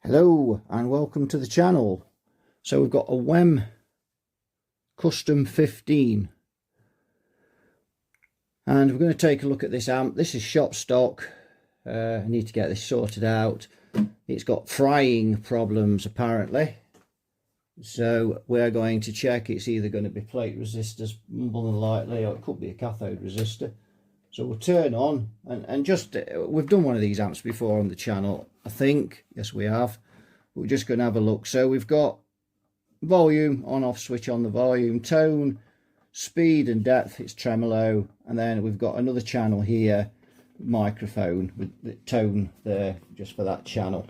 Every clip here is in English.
Hello and welcome to the channel. So we've got a Wem Custom 15 and we're going to take a look at this amp. This is shop stock. I need to get this sorted out. It's got frying problems apparently, so we're going to check. It's either going to be plate resistors more than likely, or it could be a cathode resistor. So we'll turn on and just we've done one of these amps before on the channel, I think. Yes, we have. We're just going to have a look. So we've got volume, on off switch on the volume, tone, speed and depth, it's tremolo, and then we've got another channel here, microphone with the tone there just for that channel.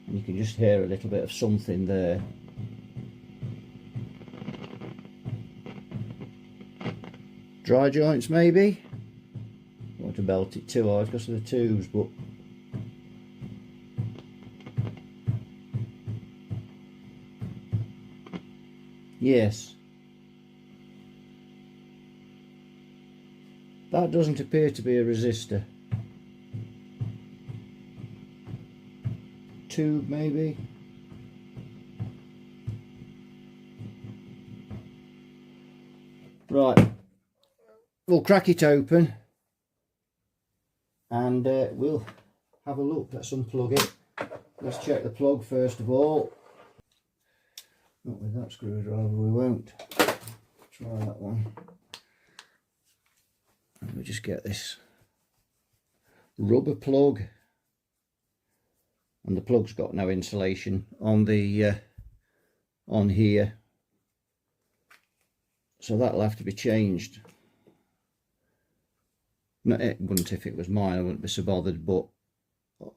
And you can just hear a little bit of something there. Dry joints maybe. I want to belt it too hard because of the tubes, but yes, that doesn't appear to be a resistor. Tube maybe. Right, we'll crack it open and we'll have a look. Let's unplug it. Let's check the plug first of all. Not with that screwdriver, we won't. Try that one. And we'll just get this rubber plug. And the plug's got no insulation on the on here, so that'll have to be changed. No, it wouldn't if it was mine, I wouldn't be so bothered, but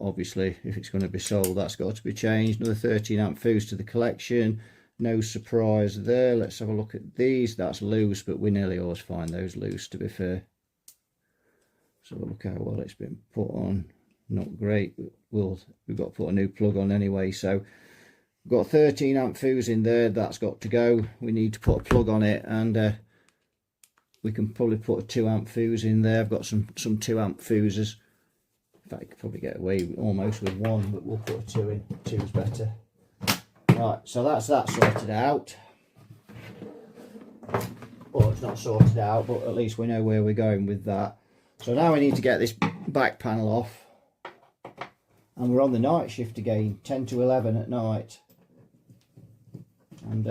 obviously if it's going to be sold, that's got to be changed. Another 13 amp fuse to the collection, no surprise there. Let's have a look at these. That's loose, but we nearly always find those loose, to be fair. So look how well it's been put on. Not great. We've got to put a new plug on anyway. So we've got 13 amp fuse in there. That's got to go. We need to put a plug on it, and we can probably put a 2 amp fuse in there. I've got some 2 amp fuses. In fact, I could probably get away almost with one, but we'll put a 2 in. 2's better. Right, so that's that sorted out. Well, it's not sorted out, but at least we know where we're going with that. So now we need to get this back panel off. And we're on the night shift again, 10 to 11 at night. And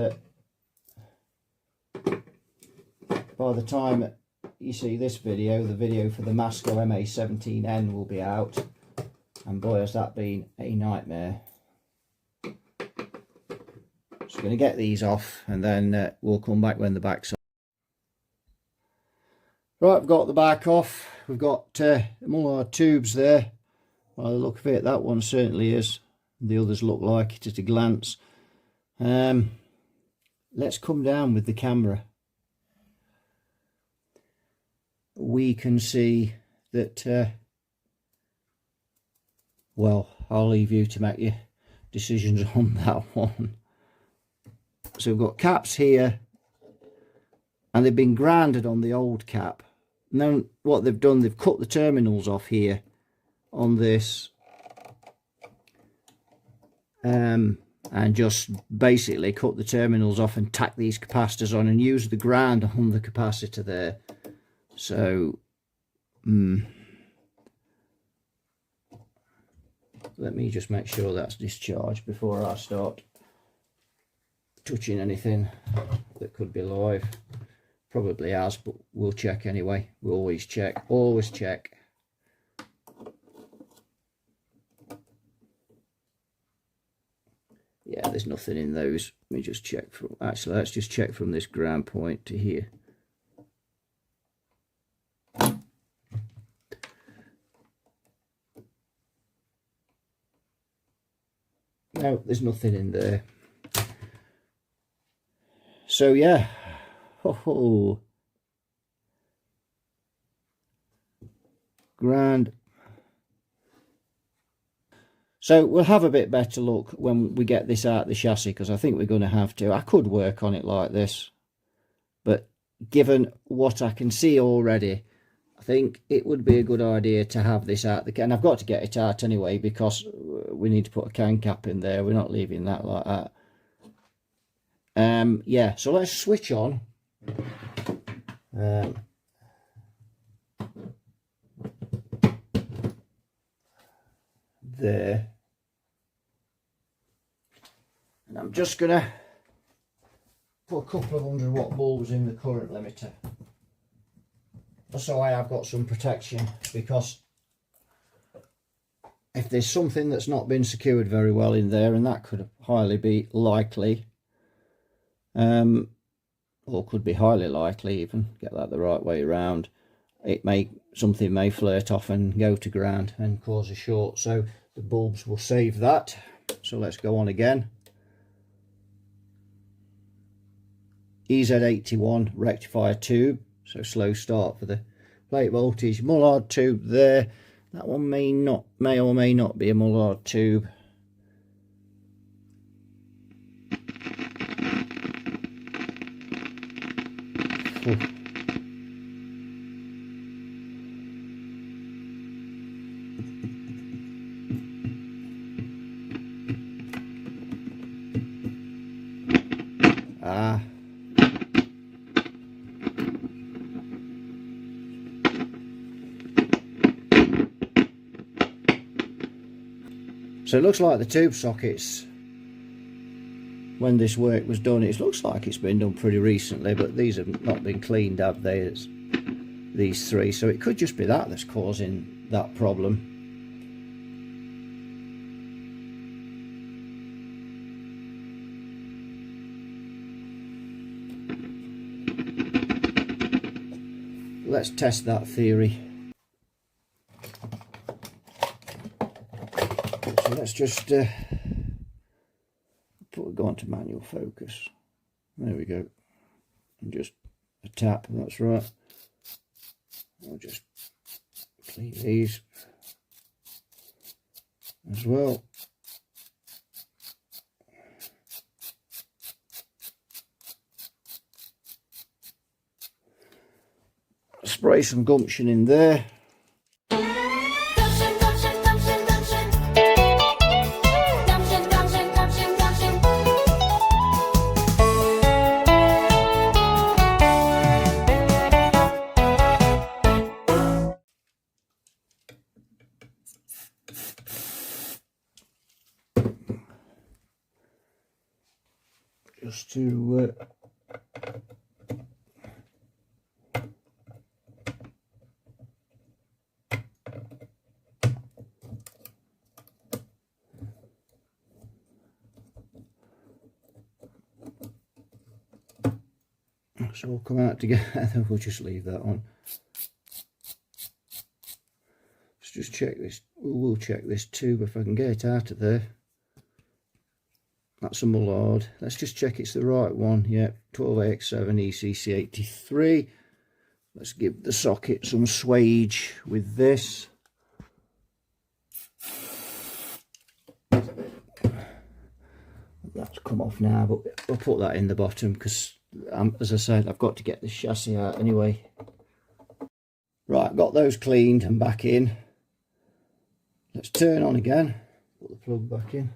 by the time you see this video, the video for the Masco MA17N will be out. And boy, has that been a nightmare. So we're going to get these off, and then we'll come back when the back's on. Right, I've got the back off. We've got all our tubes there. By the look of it, that one certainly is. The others look like it at a glance. Let's come down with the camera. We can see that, well, I'll leave you to make your decisions on that one. So we've got caps here, and they've been grounded on the old cap. And then what they've done, they've cut the terminals off here on this, and just basically cut the terminals off and tack these capacitors on and use the ground on the capacitor there. So let me just make sure that's discharged before I start touching anything that could be live. Probably has, but we'll check anyway. We'll always check, always check. Yeah, there's nothing in those. Let me just check from, actually let's just check from this ground point to here. No, there's nothing in there. So yeah, ground So we'll have a bit better look when we get this out of the chassis, because I think we're going to have to. I could work on it like this, but given what I can see already, I think it would be a good idea to have this out the can. And I've got to get it out anyway, because we need to put a can cap in there. We're not leaving that like that. Yeah, so let's switch on. There. And I'm just going to put a couple of 100-watt bulbs in the current limiter, so I have got some protection, because if there's something that's not been secured very well in there, and that could highly be likely, or could be highly likely even, get that the right way around, something may flirt off and go to ground and cause a short. So the bulbs will save that. So let's go on again. EZ81 rectifier tube, so slow start for the plate voltage. Mullard tube there. That one may or may not be a Mullard tube. So it looks like the tube sockets, when this work was done, it looks like it's been done pretty recently, but these have not been cleaned, have they? It's these three, so it could just be that that's causing that problem. Let's test that theory. So let's just go on to manual focus. There we go. And just a tap, that's right. I'll just clean these as well. Spray some gumption in there. Just to so we'll come out together. We'll just leave that on. Let's just check this. We'll check this tube if I can get it out of there. That's a Mullard. Let's just check it's the right one. Yeah, 12AX7 ECC83. Let's give the socket some swage with this. That's come off now, but we'll put that in the bottom because, as I said, I've got to get the chassis out anyway. Right, got those cleaned and back in. Let's turn on again. Put the plug back in.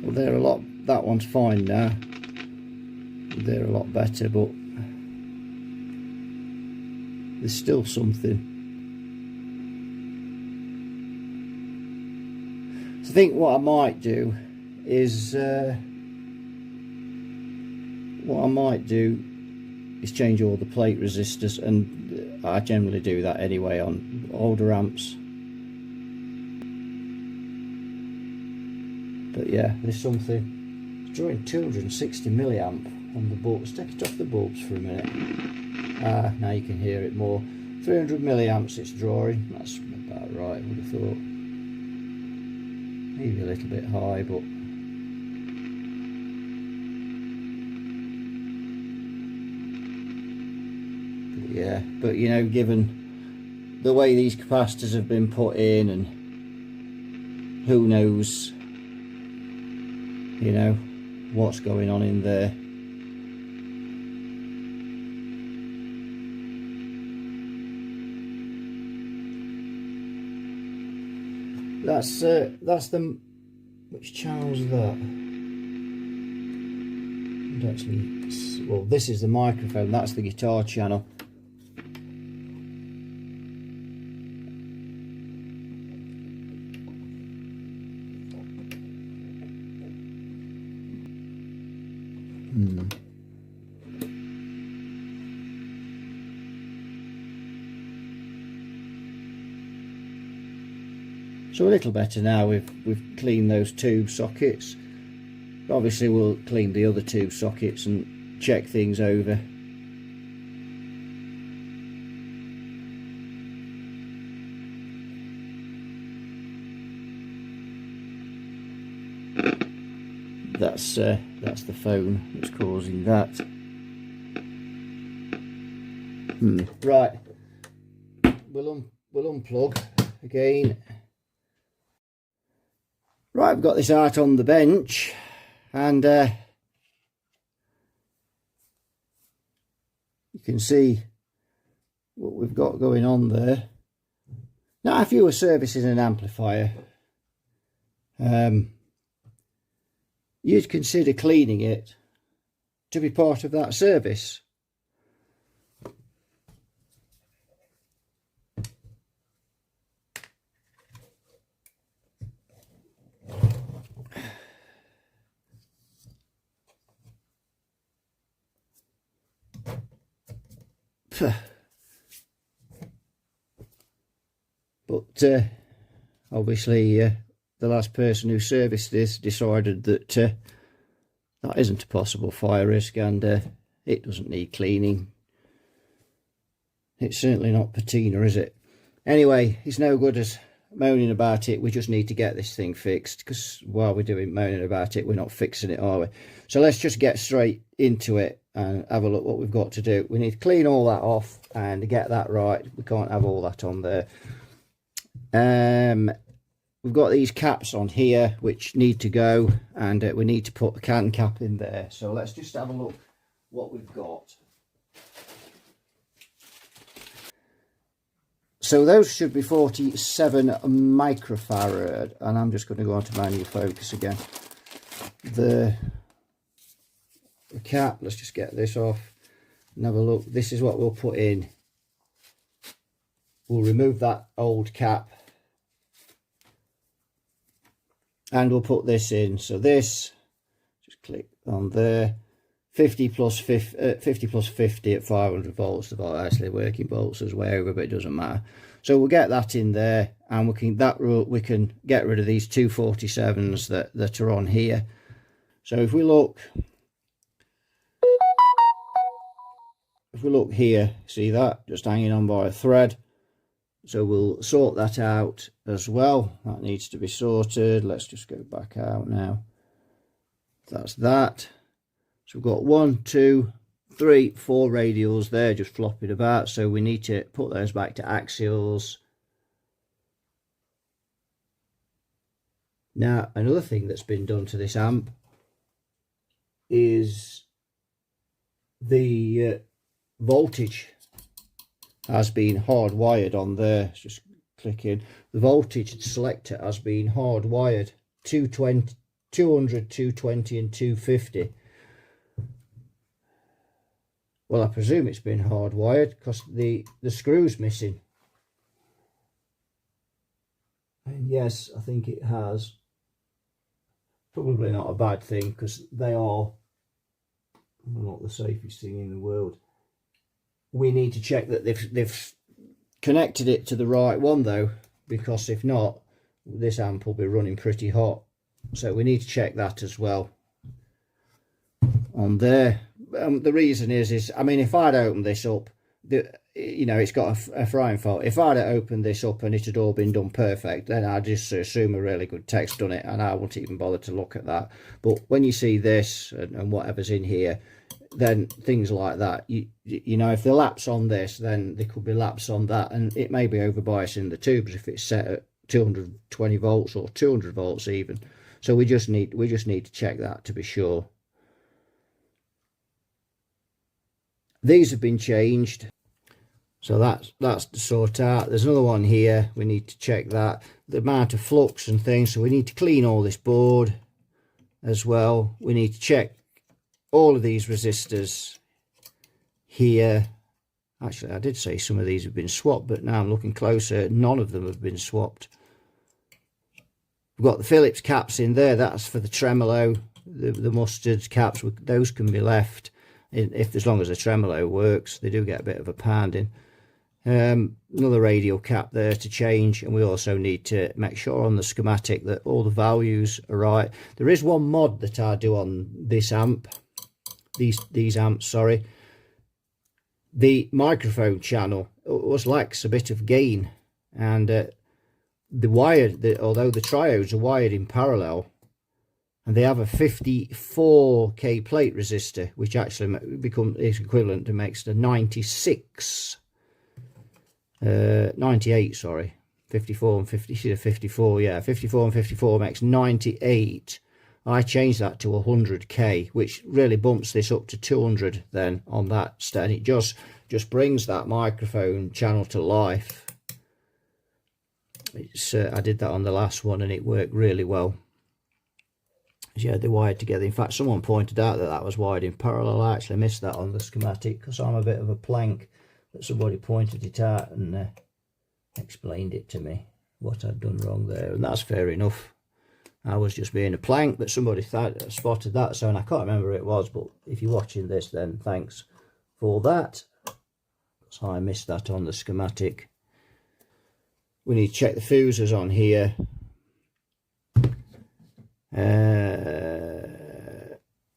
Well, they're a lot. That one's fine now. They're a lot better, but there's still something. So I think what I might do is change all the plate resistors, and I generally do that anyway on older amps. But yeah, there's something. It's drawing 260 milliamp on the bulbs. Take it off the bulbs for a minute. Now you can hear it more. 300 milliamps it's drawing. That's about right, I would have thought. maybe a little bit high, but yeah, but you know, given the way these capacitors have been put in, and who knows, you know, what's going on in there. That's the, which channel's that? Actually, well, this is the microphone, that's the guitar channel. So a little better now. We've cleaned those tube sockets. Obviously we'll clean the other tube sockets and check things over. That's the phone that's causing that. Right, we'll unplug again. Right, I've got this out on the bench, and you can see what we've got going on there. Now, if you were servicing an amplifier, you'd consider cleaning it to be part of that service. But obviously the last person who serviced this decided that that isn't a possible fire risk, and it doesn't need cleaning. It's certainly not patina, is it? Anyway, it's no good as moaning about it. We just need to get this thing fixed, because while we're doing moaning about it, we're not fixing it, are we? So let's just get straight into it and have a look what we've got to do. We need to clean all that off and get that right. We can't have all that on there. We've got these caps on here which need to go, and we need to put a can cap in there. So let's just have a look what we've got. So those should be 47 microfarad, and I'm just going to go on to manual focus again. The cap, let's just get this off and have a look. This is what we'll put in. We'll remove that old cap and we'll put this in. So this, just click on there, 50 plus 50 at 500 volts. The actually working volts as wherever, but it doesn't matter. So we'll get that in there, and we can get rid of these 247s that are on here. So if we look here, see that just hanging on by a thread. So we'll sort that out as well. That needs to be sorted. Let's just go back out now. That's that. So we've got 1, 2, 3, 4 radials there just flopping about. So we need to put those back to axials. Now, another thing that's been done to this amp is the voltage has been hardwired on there. Just click in. The voltage selector has been hardwired. 200, 220 and 250. Well, I presume it's been hardwired because the screw's missing. And yes, I think it has. Probably not a bad thing, because they are not the safest thing in the world. We need to check that they've connected it to the right one though, because if not, this amp will be running pretty hot. So we need to check that as well on there. The reason is I mean, if I'd opened this up, you know, it's got a frying fault. If I'd have opened this up and it had all been done perfect, then I'd just assume a really good tech's done it, and I wouldn't even bother to look at that. But when you see this and whatever's in here, then things like that, you know, if the lapse on this, then there could be lapse on that, and it may be overbiasing the tubes if it's set at 220 volts or 200 volts even. So we just need to check that to be sure. These have been changed, so that's to sort out. There's another one here, we need to check that, the amount of flux and things, so we need to clean all this board as well. We need to check all of these resistors here. Actually, I did say some of these have been swapped, but now I'm looking closer, none of them have been swapped. We've got the Phillips caps in there, that's for the tremolo. The mustard caps, those can be left if as long as the tremolo works. They do get a bit of a pounding. Another radial cap there to change, and we also need to make sure on the schematic that all the values are right. There is one mod that I do on this amp, these amps, sorry. The microphone channel lacks a bit of gain, and although the triodes are wired in parallel, and they have a 54k plate resistor, which actually is equivalent to makes the 98, sorry, 54 and 54, yeah, 54 and 54 makes 98. I changed that to 100k, which really bumps this up to 200 then on that, and it just brings that microphone channel to life. I did that on the last one and it worked really well. Yeah, they're wired together. In fact, someone pointed out that was wired in parallel. I actually missed that on the schematic because I'm a bit of a plank, but somebody pointed it out and explained it to me, what I'd done wrong there, and that's fair enough. I was just being a plank, but somebody spotted that, so, and I can't remember who it was, but if you're watching this, then thanks for that. So I missed that on the schematic. We need to check the fuses on here.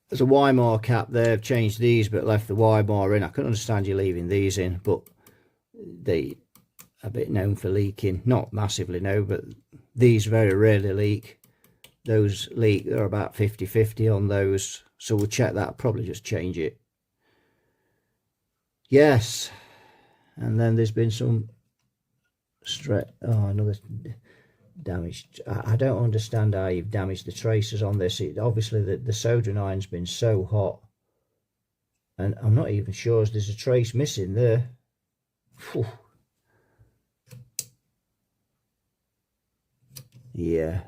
There's a Weimar cap there. I've changed these but left the Weimar in. I can understand you leaving these in, but they are a bit known for leaking. Not massively, no, but these very rarely leak. Those leak. They're about 50-50 on those, so we'll check that. I'll probably just change it. Yes, and then there's been some another damaged. I don't understand how you've damaged the tracers on this. Obviously the soldering iron's been so hot, and I'm not even sure there's a trace missing there. Whew. Yeah,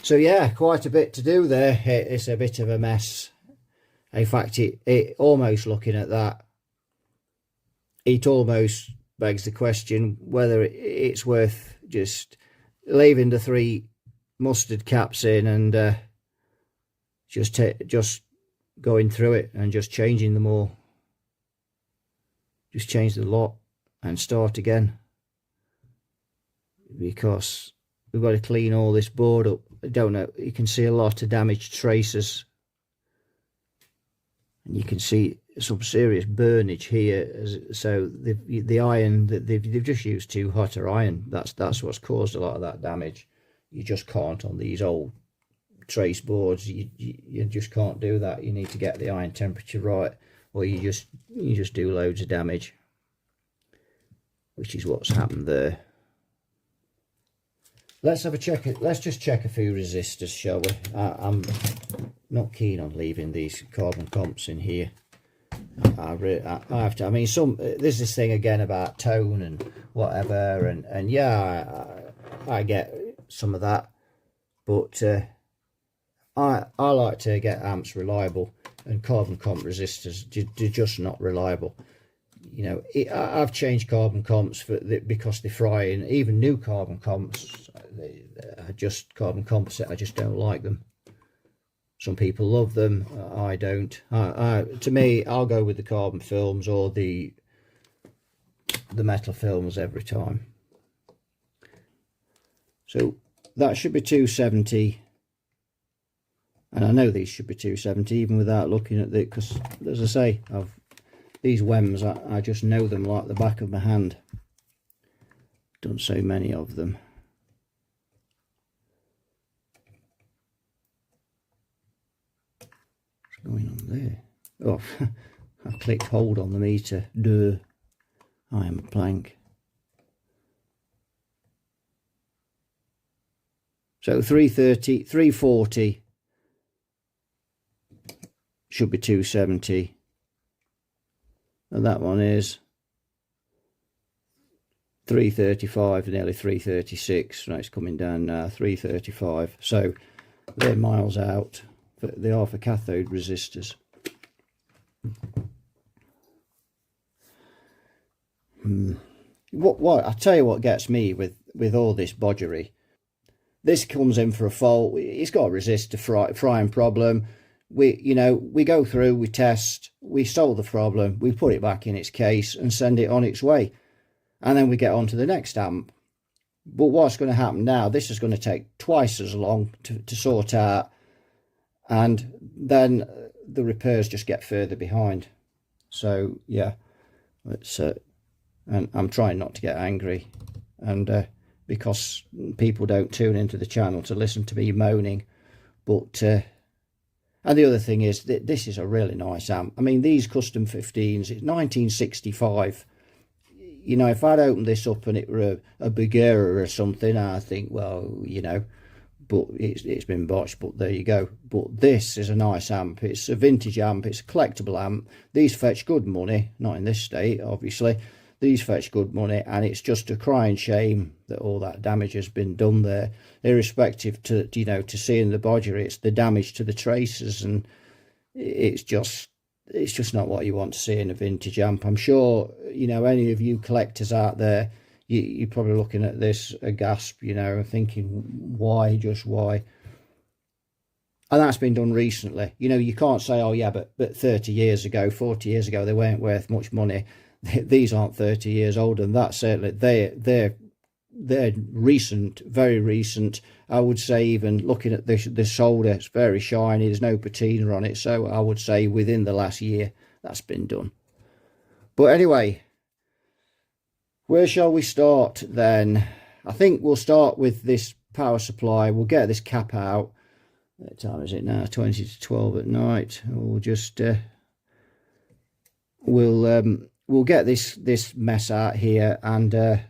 so yeah, quite a bit to do there. It's a bit of a mess. In fact, it almost, looking at that, it almost begs the question whether it's worth just leaving the 3 mustard caps in and just going through it and just changing them all. Just change the lot and start again, because we've got to clean all this board up. I don't know, you can see a lot of damaged tracers, and you can see some serious burnage here. So the iron that they've just used too hot iron. That's what's caused a lot of that damage. You just can't on these old trace boards. You just can't do that. You need to get the iron temperature right, or you just do loads of damage, which is what's happened there. Let's have a check. Let's just check a few resistors, shall we? I'm not keen on leaving these carbon comps in here. I have to. I mean, there's this thing again about tone and whatever, and yeah, I get some of that, but I like to get amps reliable, and carbon comp resistors they're just not reliable. You know, I've changed carbon comps because they fry in. Even new carbon comps, they are just carbon composite. I just don't like them. Some people love them. I don't. To me, I'll go with the carbon films or the metal films every time. So that should be 270 And I know these should be 270 even without looking at it, because as I say, these Wems, I just know them like the back of my hand. Done so many of them. What's going on there? Oh, I clicked hold on the meter. Duh. I am a plank. So 330, 340 should be 270. And that one is 335, nearly 336. No, it's coming down now, 335. So they're miles out. They are for cathode resistors. What I tell you what gets me with all this bodgery. This comes in for a fault. It's got a resistor frying problem. We go through, we test, we solve the problem, we put it back in its case and send it on its way. And then we get on to the next amp. But what's going to happen now, this is going to take twice as long to sort out. And then the repairs just get further behind. So, yeah, and I'm trying not to get angry. And because people don't tune into the channel to listen to me moaning. But and the other thing is that this is a really nice amp. I mean, these Custom 15s, it's 1965. You know, if I'd opened this up and it were a Bagheera or something, I think, well, you know, but it's been botched, but there you go. But this is a nice amp. It's a vintage amp. It's a collectible amp. These fetch good money, not in this state, obviously. These fetch good money, and it's just a crying shame that all that damage has been done there, irrespective to, you know, to seeing the bodgery. It's the damage to the traces, and it's just not what you want to see in a vintage amp. I'm sure, you know, any of you collectors out there, you're probably looking at this aghast, you know, and thinking, why, just why? And that's been done recently. You know, you can't say, oh yeah, but 30 years ago, 40 years ago, they weren't worth much money. These aren't 30 years old, and that certainly they're recent, very recent. I would say, even looking at the solder, it's very shiny. There's no patina on it, so I would say within the last year that's been done. But anyway, where shall we start then? I think we'll start with this power supply. We'll get this cap out. What time is it now? 20 to 12 at night. We'll just we'll get this mess out here and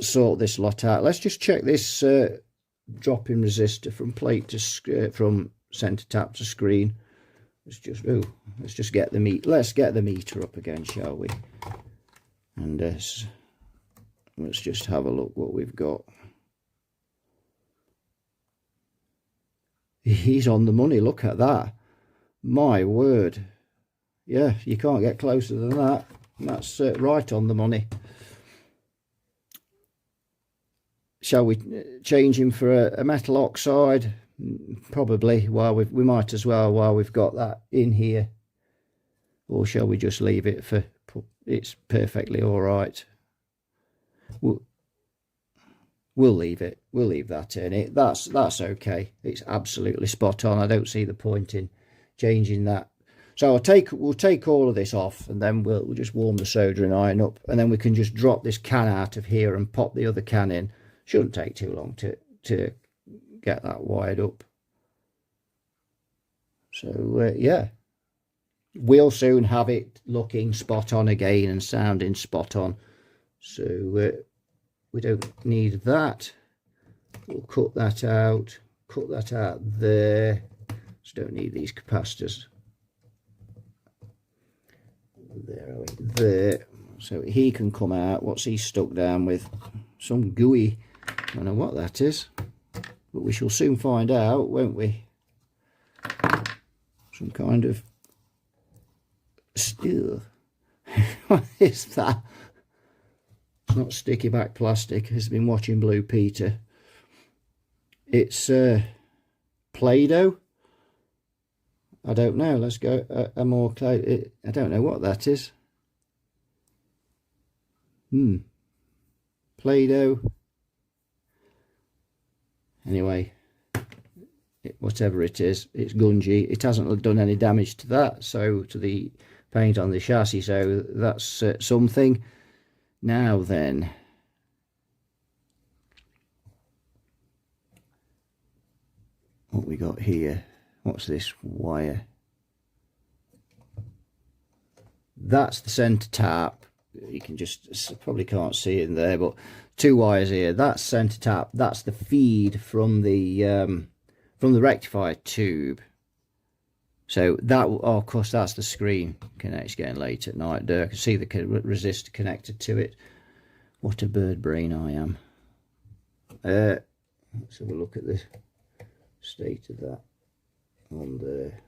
sort this lot out. Let's just check this drop-in resistor from plate to from center tap to screen. Let's just get the meter up again, shall we? And let's just have a look what we've got. He's on the money. Look at that. My word. Yeah, you can't get closer than that. That's right on the money. Shall we change him for a metal oxide? Probably. While we might as well while we've got that in here. Or shall we just leave it for? It's perfectly all right. We'll leave it. We'll leave that in it. That's okay. It's absolutely spot on. I don't see the point in changing that. So we'll take all of this off, and then we'll just warm the soldering iron up, and then we can just drop this can out of here and pop the other can in. Shouldn't take too long to get that wired up. So yeah, we'll soon have it looking spot on again and sounding spot on. So we don't need that. We'll cut that out there. Just don't need these capacitors. There, so he can come out. What's he stuck down with? Some gooey, I don't know what that is, but we shall soon find out, won't we? Some kind of steel. What is that? It's not sticky back plastic. Has been watching Blue Peter. It's Play-Doh. I don't know. Let's go a more close. I don't know what that is. Play-Doh. Anyway, whatever it is, it's gungy. It hasn't done any damage to that, so to the paint on the chassis, so that's something. Now then, what we got here, what's this wire? That's the center tap. You can just, probably can't see it in there, but 2 wires here. That's center tap. That's the feed from the rectifier tube. So that, oh, of course, that's the screen. It's getting late at night there. I can see the resistor connected to it. What a bird brain I am. Let's have a look at the state of that on there.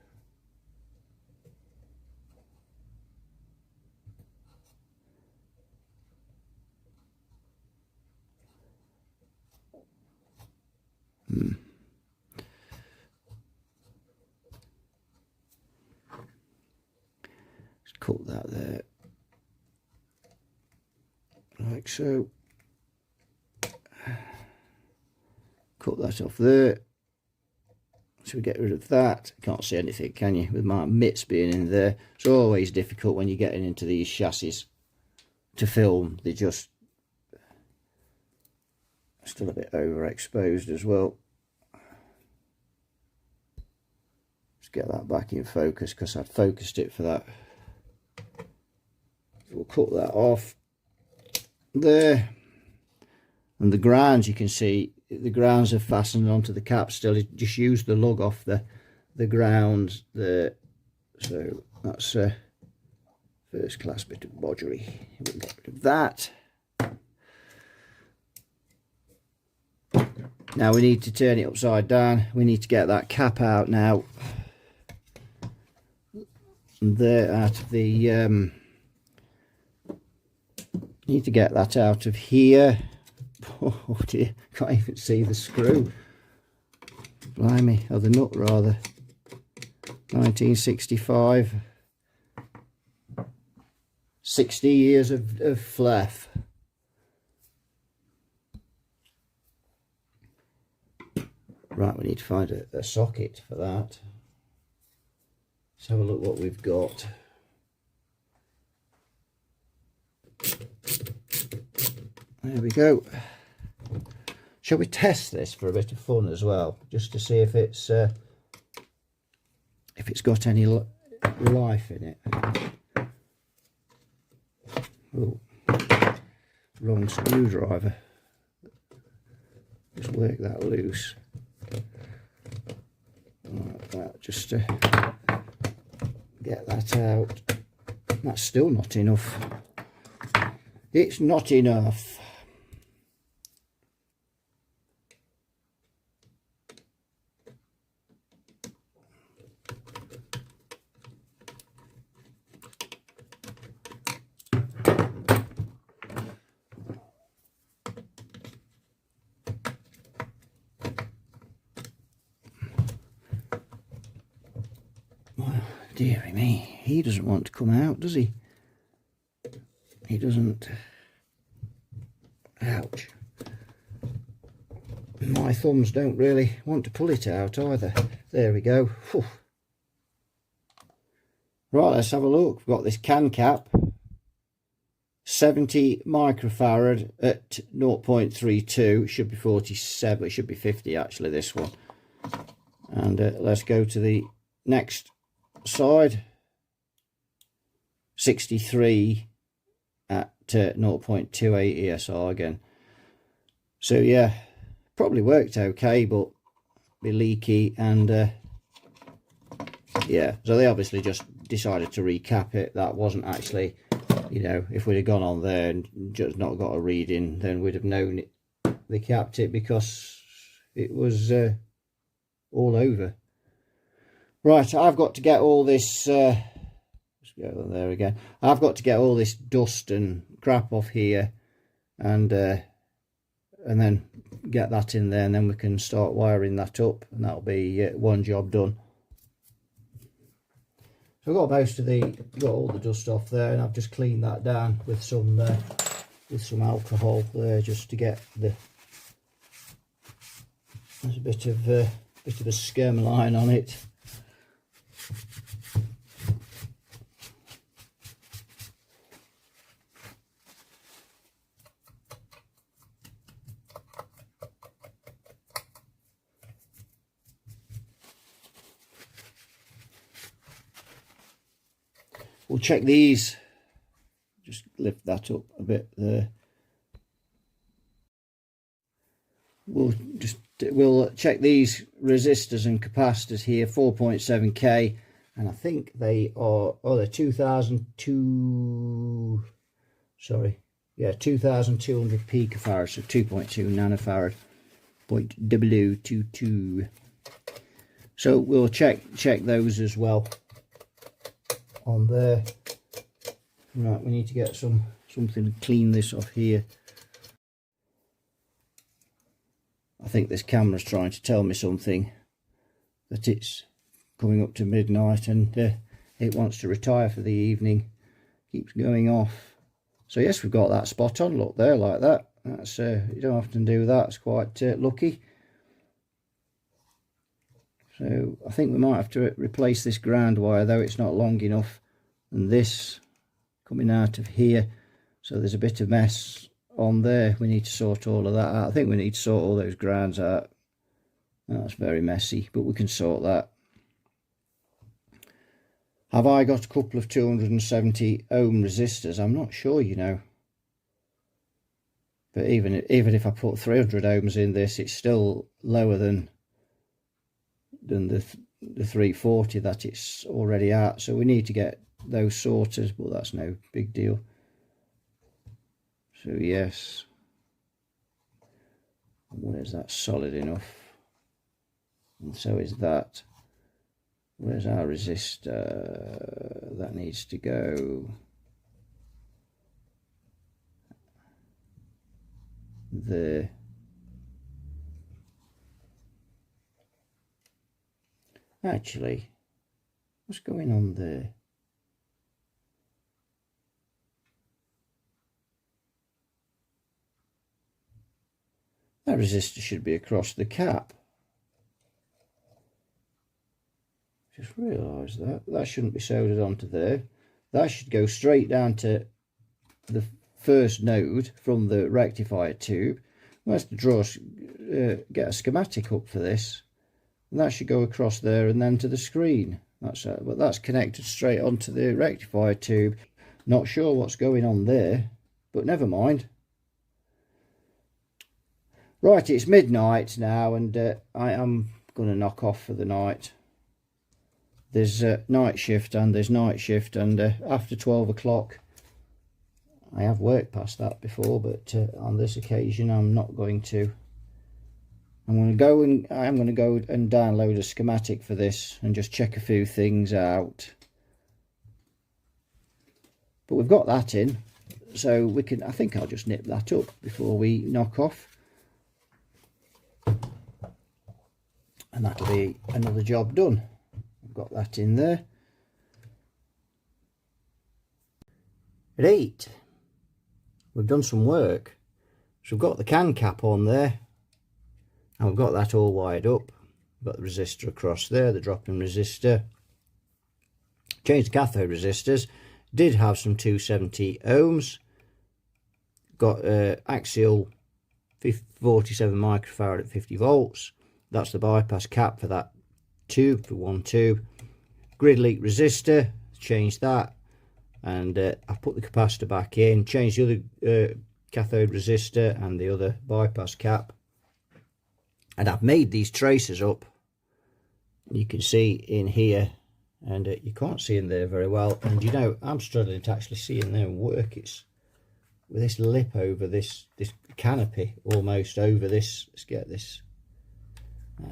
Let's cut that there, like so. Cut that off there. So we get rid of that. Can't see anything, can you, with my mitts being in there? It's always difficult when you're getting into these chassis to film. They're just still a bit overexposed as well. Let's get that back in focus, because I'd focused it for that. We'll cut that off there. And the grounds, you can see the grounds are fastened onto the cap still. It just used the lug off the grounds there. So that's a first class bit of bodgery. We'll get rid of that. Now we need to turn it upside down. We need to get that cap out now. And there, out of the need to get that out of here. Oh dear, can't even see the screw. Blimey, or the nut rather. 1965. 60 years of fleff. Right, we need to find a socket for that. Let's have a look what we've got. There we go. Shall we test this for a bit of fun as well, just to see if it's got any life in it? Oh, wrong screwdriver. Just work that loose. Like that, just to get that out. That's still not enough. It's not enough. Dearie me, he doesn't want to come out, does he? He doesn't. Ouch. My thumbs don't really want to pull it out either. There we go. Whew. Right, let's have a look. We've got this can cap. 70 microfarad at 0.32. It should be 47. It should be 50 actually, this one. And let's go to the next side. 63 at 0.28 ESR again. So yeah, probably worked okay, but be leaky. And yeah, so they obviously just decided to recap it. That wasn't actually, you know, if we'd have gone on there and just not got a reading, then we'd have known it. They capped it because it was all over. Right, I've got to get all this, let's go there again. I've got to get all this dust and crap off here, and then get that in there, and then we can start wiring that up, and that'll be one job done. So I've got most of got all the dust off there, and I've just cleaned that down with some alcohol there, just to get there's a bit of bit of a skirm line on it. We'll check these, just lift that up a bit there. We'll check these resistors and capacitors here, 4.7k, and I think they are, they're 2,200 picofarads, so 2.2 nanofarad, 0.0022. So we'll check those as well on there. Right, we need to get something to clean this off here. I think this camera's trying to tell me something, that it's coming up to midnight and it wants to retire for the evening. Keeps going off. So yes, we've got that spot on, look there, like that. That's you don't often do that, it's quite lucky. So I think we might have to replace this ground wire, though it's not long enough, and this coming out of here, so there's a bit of mess on there. We need to sort all of that out. I think we need to sort all those grounds out. That's very messy, but we can sort that. Have I got a couple of 270 ohm resistors? I'm not sure, you know. But even if I put 300 ohms in this, it's still lower than the 340 that it's already at. So we need to get those sorted, but that's no big deal. So yes, where's that solid enough? And so is that. Where's our resistor? That needs to go there. Actually, what's going on there? That resistor should be across the cap. Just realised that shouldn't be soldered onto there. That should go straight down to the first node from the rectifier tube. We'll have to get a schematic up for this, and that should go across there and then to the screen. But that's connected straight onto the rectifier tube. Not sure what's going on there, but never mind. Right, it's midnight now, and I am going to knock off for the night. There's night shift and there's night shift, and after 12 o'clock, I have worked past that before, but on this occasion I'm not going to. I am going to go and download a schematic for this and just check a few things out. But we've got that in, so we can. I think I'll just nip that up before we knock off. And that'll be another job done. I've got that in there. At 8, we've done some work. So we've got the can cap on there, and we've got that all wired up. We've got the resistor across there, the drop-in resistor. Changed the cathode resistors. Did have some 270 ohms. Got axial 47 microfarad at 50 volts. That's the bypass cap for that tube, for one tube. Grid leak resistor, changed that, and I've put the capacitor back in, changed the other cathode resistor and the other bypass cap, and I've made these tracers up. You can see in here, and you can't see in there very well, and you know, I'm struggling to actually see in there and work. It's with this lip over this canopy, almost over this. Let's get this.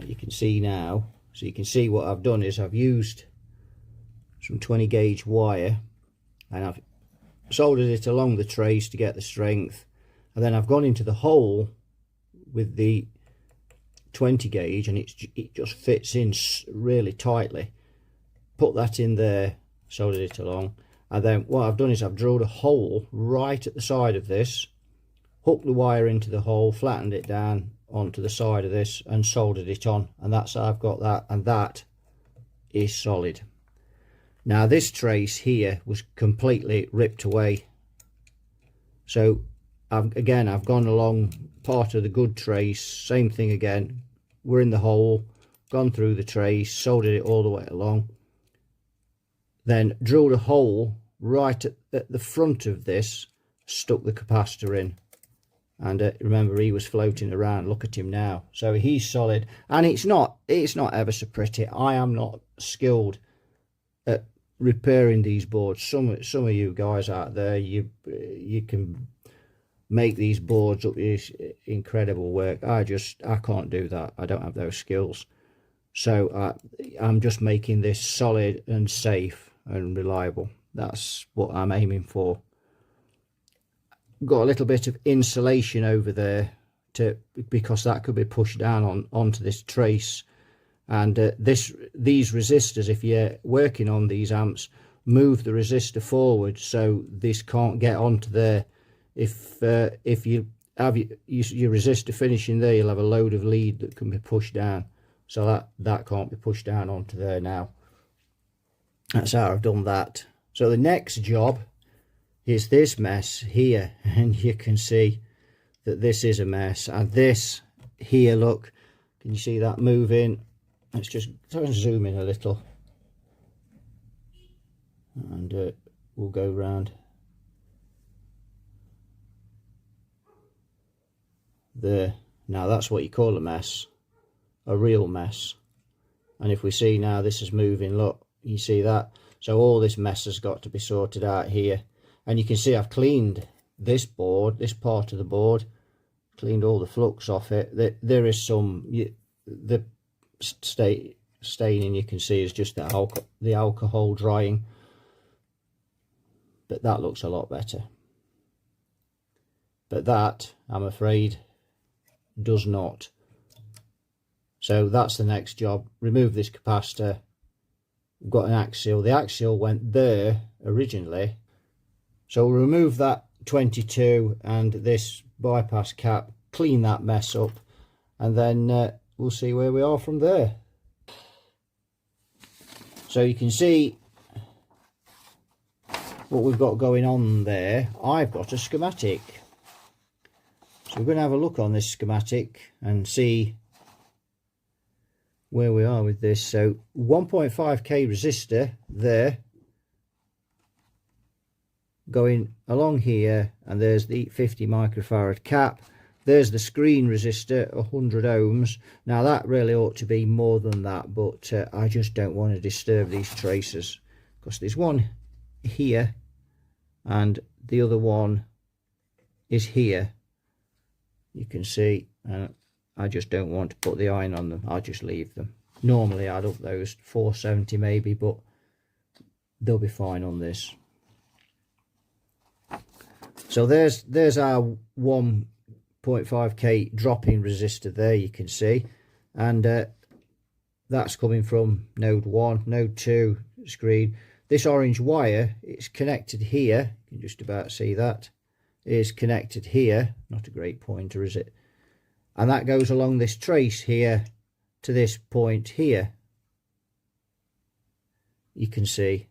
You can see now, so you can see what I've done is I've used some 20 gauge wire, and I've soldered it along the trace to get the strength, and then I've gone into the hole with the 20 gauge, and it just fits in really tightly. Put that in there, soldered it along, and then what I've done is I've drilled a hole right at the side of this, hooked the wire into the hole, flattened it down, onto the side of this and soldered it on, and that's how I've got that, and that is solid. Now this trace here was completely ripped away, so I've gone along part of the good trace, same thing again, we're in the hole, gone through the trace, soldered it all the way along, then drilled a hole right at the front of this, stuck the capacitor in, and remember, he was floating around. Look at him now. So he's solid, and it's not ever so pretty. I am not skilled at repairing these boards. Some of you guys out there, you can make these boards up, is incredible work. I can't do that. I don't have those skills. So I'm just making this solid and safe and reliable. That's what I'm aiming for. Got a little bit of insulation over there because that could be pushed down onto this trace, and these resistors, if you're working on these amps, move the resistor forward so this can't get onto there. If you have your resistor finishing there, you'll have a load of lead that can be pushed down, so that can't be pushed down onto there. Now that's how I've done that. So the next job is this mess here, and you can see that this is a mess. And this here, look, can you see that moving? Let's just try and zoom in a little, and we'll go round there. Now that's what you call a mess, a real mess. And if we see now, this is moving, look, you see that? So all this mess has got to be sorted out here. And you can see I've cleaned this board, this part of the board, cleaned all the flux off it. There is some, the staining you can see is just the alcohol drying, but that looks a lot better. But that, I'm afraid, does not. So that's the next job. Remove this capacitor. We've got an axial. The axial went there originally. So we'll remove that 22 and this bypass cap, clean that mess up, and then we'll see where we are from there. So you can see what we've got going on there. I've got a schematic. So we're going to have a look on this schematic and see where we are with this. So 1.5k resistor there, going along here, and there's the 50 microfarad cap. There's the screen resistor, 100 ohms. Now that really ought to be more than that, but I just don't want to disturb these traces, because there's one here and the other one is here, you can see, and I just don't want to put the iron on them. I'll just leave them. Normally I'd up those 470 maybe, but they'll be fine on this. So there's our 1.5k drop-in resistor there, you can see, and that's coming from node 1, node 2 screen. This orange wire, it's connected here, you can just about see that, is connected here. Not a great pointer, is it? And that goes along this trace here to this point here, you can see.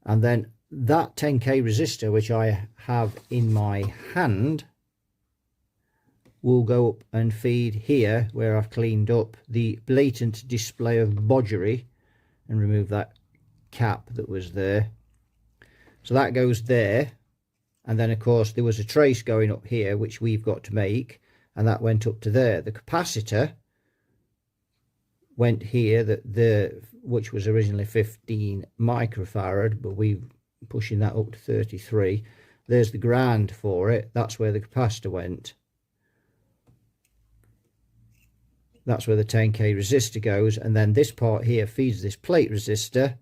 And then that 10k resistor, which I have in my hand, will go up and feed here, where I've cleaned up the blatant display of bodgery and remove that cap that was there. So that goes there, and then of course there was a trace going up here which we've got to make, and that went up to there. The capacitor went here, which was originally 15 microfarad, but we've pushing that up to 33. There's the ground for it. That's where the capacitor went. That's where the 10k resistor goes, and then this part here feeds this plate resistor,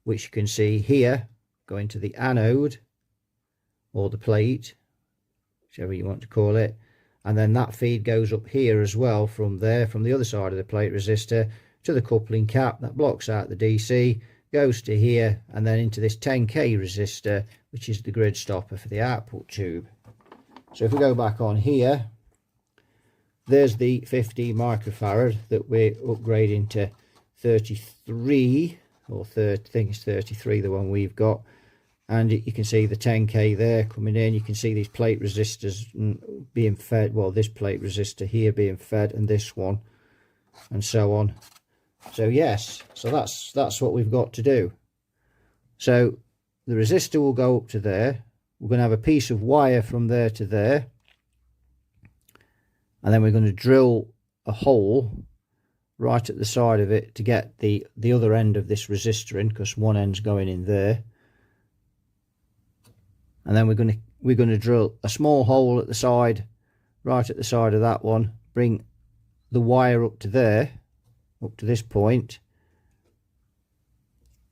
which you can see here going to the anode, or the plate, whichever you want to call it. And then that feed goes up here as well, from there, from the other side of the plate resistor to the coupling cap that blocks out the DC, goes to here, and then into this 10k resistor, which is the grid stopper for the output tube. So if we go back on here, there's the 50 microfarad that we're upgrading to 33, or I think it's 33, the one we've got. And you can see the 10k there coming in. You can see these plate resistors being fed, well, this plate resistor here being fed, and this one, and so on. So yes, so that's what we've got to do. So the resistor will go up to there. We're going to have a piece of wire from there to there, and then we're going to drill a hole right at the side of it to get the other end of this resistor in, because one end's going in there. And then we're going to drill a small hole at the side, right at the side of that one, bring the wire up to there, up to this point,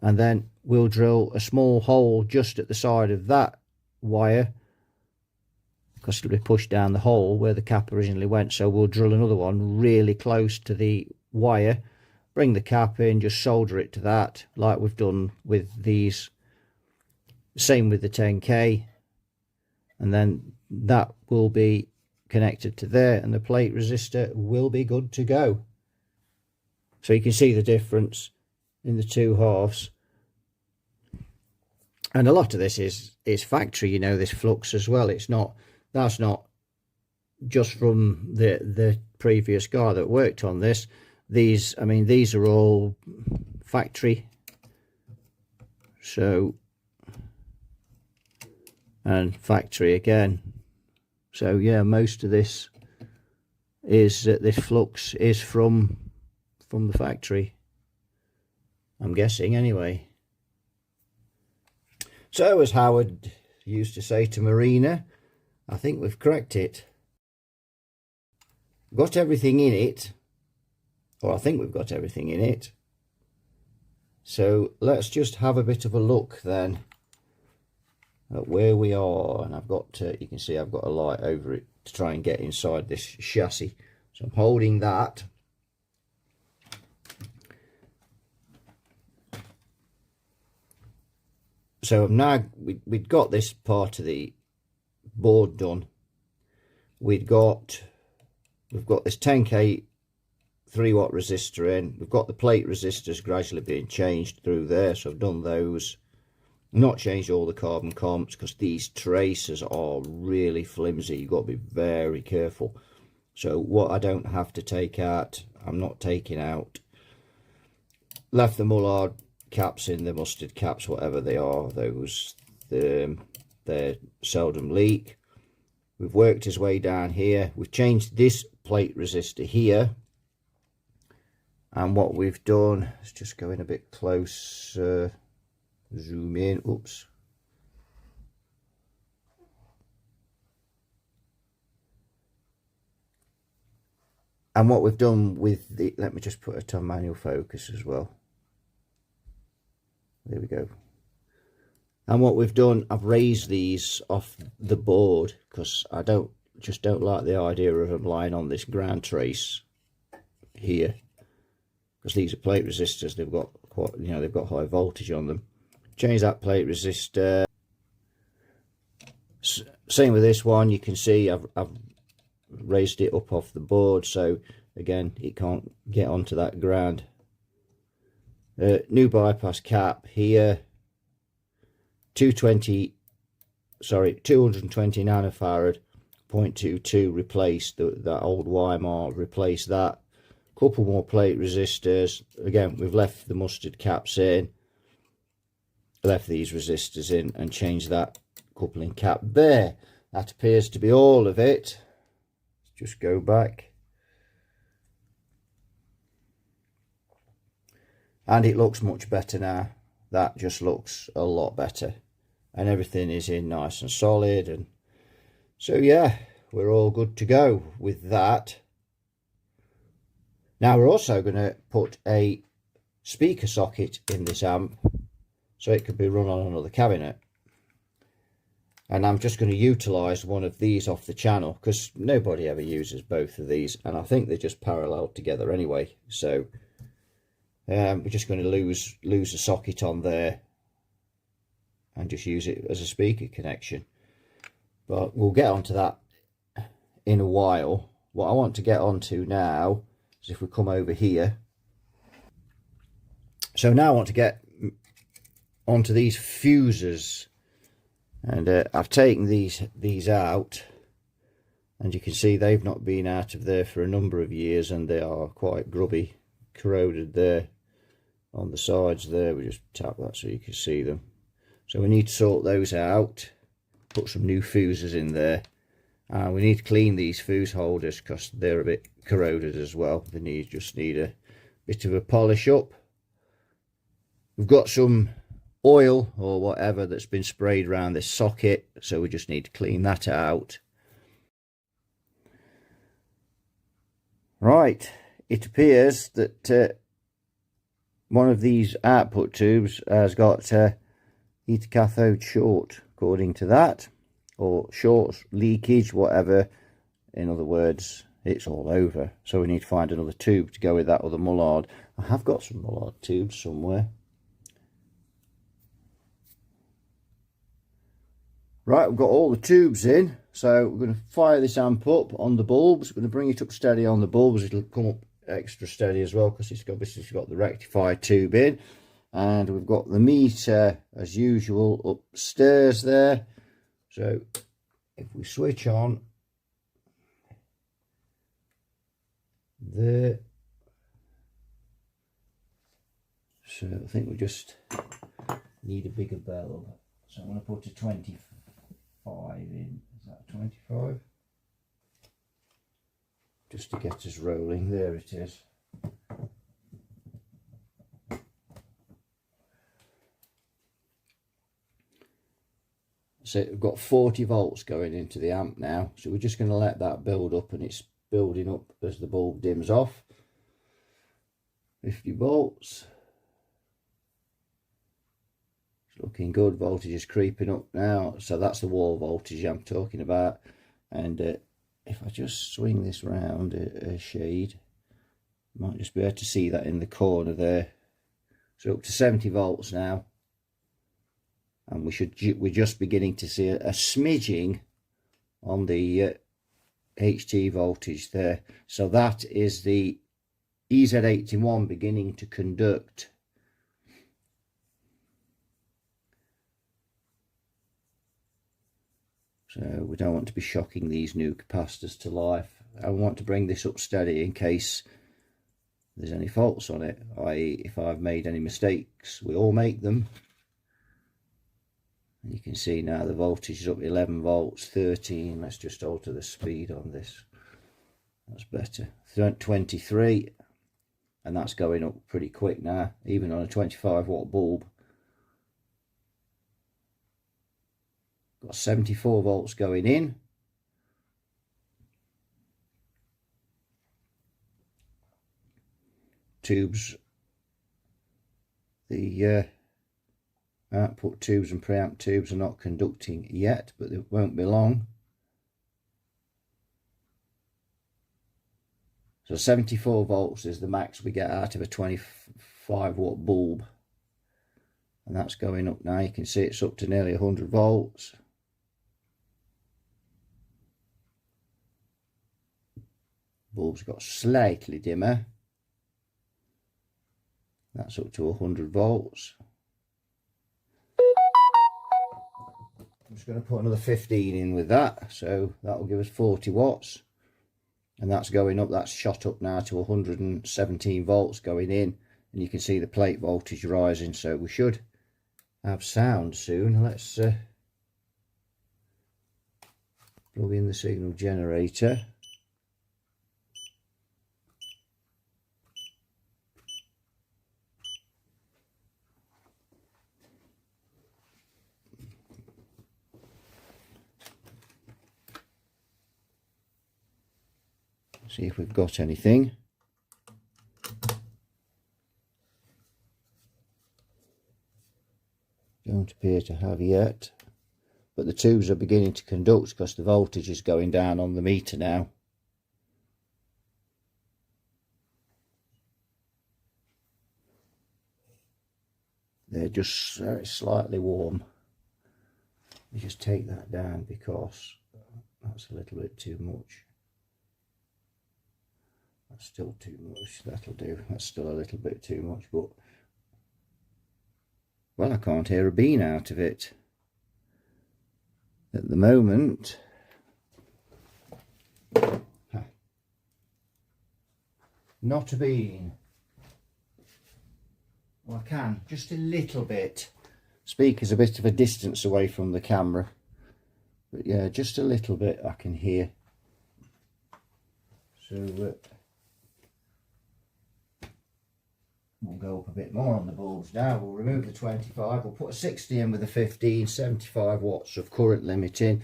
and then we'll drill a small hole just at the side of that wire, because it'll be pushed down the hole where the cap originally went. So we'll drill another one really close to the wire, bring the cap in, just solder it to that, like we've done with these. Same with the 10k, and then that will be connected to there, and the plate resistor will be good to go. So you can see the difference in the two halves. And a lot of this is factory, you know, this flux as well. That's not just from the previous guy that worked on this. These are all factory. So, and factory again. So yeah, most of this flux is from the factory, I'm guessing anyway. So as Howard used to say to Marina, I think we've cracked it. Got everything in it, or I think we've got everything in it. So let's just have a bit of a look then at where we are. And I've got you can see I've got a light over it to try and get inside this chassis. So I'm holding that. So now we'd got this part of the board done. We've got this 10k 3-watt resistor in. We've got the plate resistors gradually being changed through there, so I've done those. Not changed all the carbon comps because these tracers are really flimsy. You've got to be very careful. So what I don't have to take out, I'm not taking out. Left the mullard caps in, the mustard caps, whatever they are, those they seldom leak. We've worked his way down here. We've changed this plate resistor here, and what we've done, let's just go in a bit close, zoom in, oops. And what we've done with the, let me just put it on manual focus as well. There we go. And what we've done, I've raised these off the board because I don't like the idea of them lying on this ground trace here, because these are plate resistors. They've got quite, you know, they've got high voltage on them. Change that plate resistor. Same with this one. You can see I've raised it up off the board, so again it can't get onto that ground. New bypass cap here, 220 nanofarad 0.22, replaced that old Weimar, replace that. Couple more plate resistors. Again, we've left the mustard caps in, left these resistors in, and changed that coupling cap there. That appears to be all of it. Let's just go back. And it looks much better now. That just looks a lot better, and everything is in nice and solid. And so yeah, we're all good to go with that. Now we're also going to put a speaker socket in this amp, so it could be run on another cabinet. And I'm just going to utilize one of these off the channel because nobody ever uses both of these, and I think they're just parallel together anyway. So we're just going to lose a socket on there and just use it as a speaker connection. But we'll get onto that in a while. what I want to get onto now is if we come over here. So now I want to get onto these fuses, and I've taken these out, and you can see they've not been out of there for a number of years, and they are quite grubby, corroded there on the sides there. We just tap that so you can see them. So we need to sort those out, put some new fuses in there. We need to clean these fuse holders because they're a bit corroded as well. They just need a bit of a polish up. We've got some oil or whatever that's been sprayed around this socket, so we just need to clean that out. Right, it appears that one of these output tubes has got heat cathode short, according to that, or short leakage, whatever. In other words, it's all over. So we need to find another tube to go with that other mullard. I have got some mullard tubes somewhere. Right, we've got all the tubes in, so we're going to fire this amp up on the bulbs. We're going to bring it up steady on the bulbs. It'll come up extra steady as well because it's obviously got the rectifier tube in. And we've got the meter as usual upstairs there. So if we switch on there, so I think we just need a bigger bulb. So I'm going to put a 25 in. Is that 25? Just to get us rolling. There it is. So we've got 40 volts going into the amp now, so we're just going to let that build up, and it's building up as the bulb dims off. 50 volts. It's looking good. Voltage is creeping up now, so that's the wall voltage I'm talking about. And if I just swing this round a shade, you might just be able to see that in the corner there. So up to 70 volts now. And we're just beginning to see a smidging on the HT voltage there. So that is the EZ81 beginning to conduct. So we don't want to be shocking these new capacitors to life. I want to bring this up steady in case there's any faults on it, i.e. if I've made any mistakes. We all make them. You can see now the voltage is up 11 volts, 13. Let's just alter the speed on this. That's better. 23, and that's going up pretty quick now, even on a 25 watt bulb. Got 74 volts going in. Tubes, the output tubes and preamp tubes are not conducting yet, but it won't be long. So 74 volts is the max we get out of a 25 watt bulb, and that's going up now. You can see it's up to nearly 100 volts. Bulb's got slightly dimmer. That's up to 100 volts. I'm just going to put another 15 in with that, so that will give us 40 watts, and that's going up. That's shot up now to 117 volts going in, and you can see the plate voltage rising, so we should have sound soon. Let's plug in the signal generator. See if we've got anything. Don't appear to have yet, but the tubes are beginning to conduct because the voltage is going down on the meter now. They're just very slightly warm. You just take that down because that's a little bit too much. That's still too much. That'll do. That's still a little bit too much, but well, I can't hear a bean out of it at the moment. Not a bean. Well, I can, just a little bit. Speaker's a bit of a distance away from the camera, but yeah, just a little bit I can hear. So we'll go up a bit more on the bulbs now. We'll remove the 25, we'll put a 60 in with a 15, 75 watts of current limiting,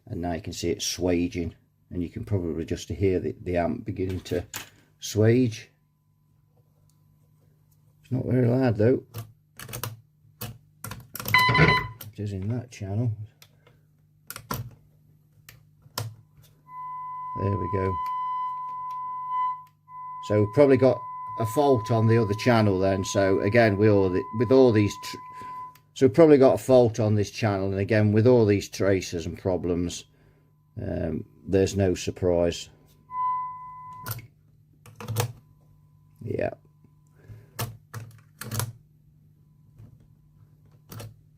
and now you can see it swaging, and you can probably just hear the amp beginning to swage. It's not very loud though. It is in that channel. There we go. So we've probably got a fault on the other channel then. So again, so we've probably got a fault on this channel, and again with all these traces and problems, there's no surprise. Yeah.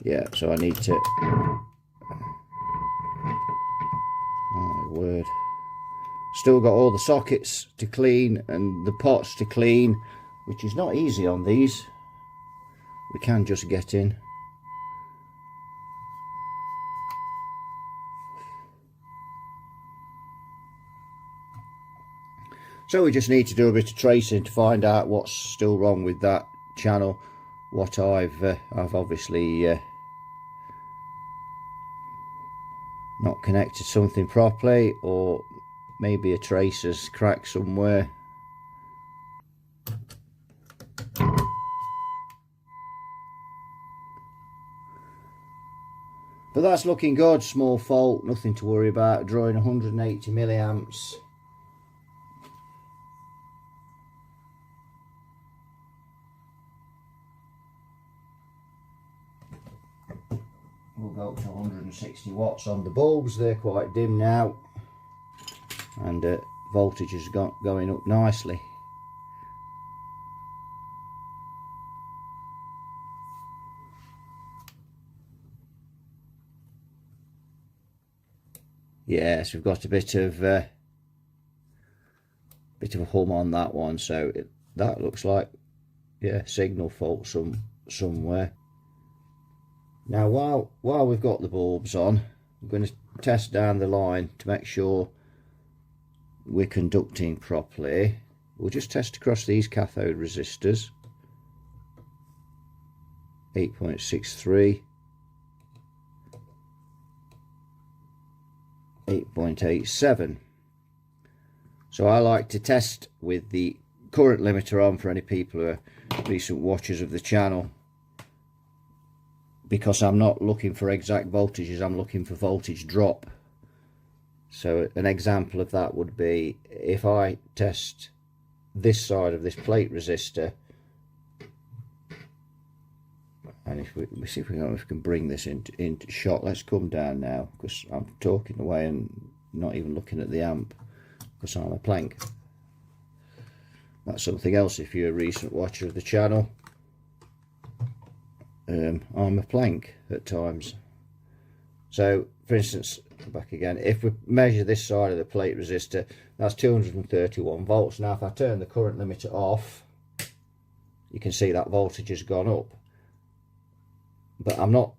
Yeah, so I need to, my word, still got all the sockets to clean and the pots to clean, which is not easy on these. We can just get in. So we just need to do a bit of tracing to find out what's still wrong with that channel, what I've obviously not connected something properly, or maybe a tracer's cracked somewhere. But that's looking good, small fault, nothing to worry about, drawing 180 milliamps. We'll go up to 160 watts on the bulbs, they're quite dim now, and voltage is going up nicely. Yes, we've got a bit of a hum on that one, so that looks like, yeah, signal fault somewhere. Now while we've got the bulbs on, I'm going to test down the line to make sure we're conducting properly. We'll just test across these cathode resistors. 8.63, 8.87. So I like to test with the current limiter on for any people who are recent watchers of the channel, because I'm not looking for exact voltages, I'm looking for voltage drop. So an example of that would be if I test this side of this plate resistor, and if we see if we can bring this into shot. Let's come down now, because I'm talking away and not even looking at the amp, because I'm a plank. That's something else if you're a recent watcher of the channel. I'm a plank at times. So for instance, back again, if we measure this side of the plate resistor, that's 231 volts. Now if I turn the current limiter off, you can see that voltage has gone up. But I'm not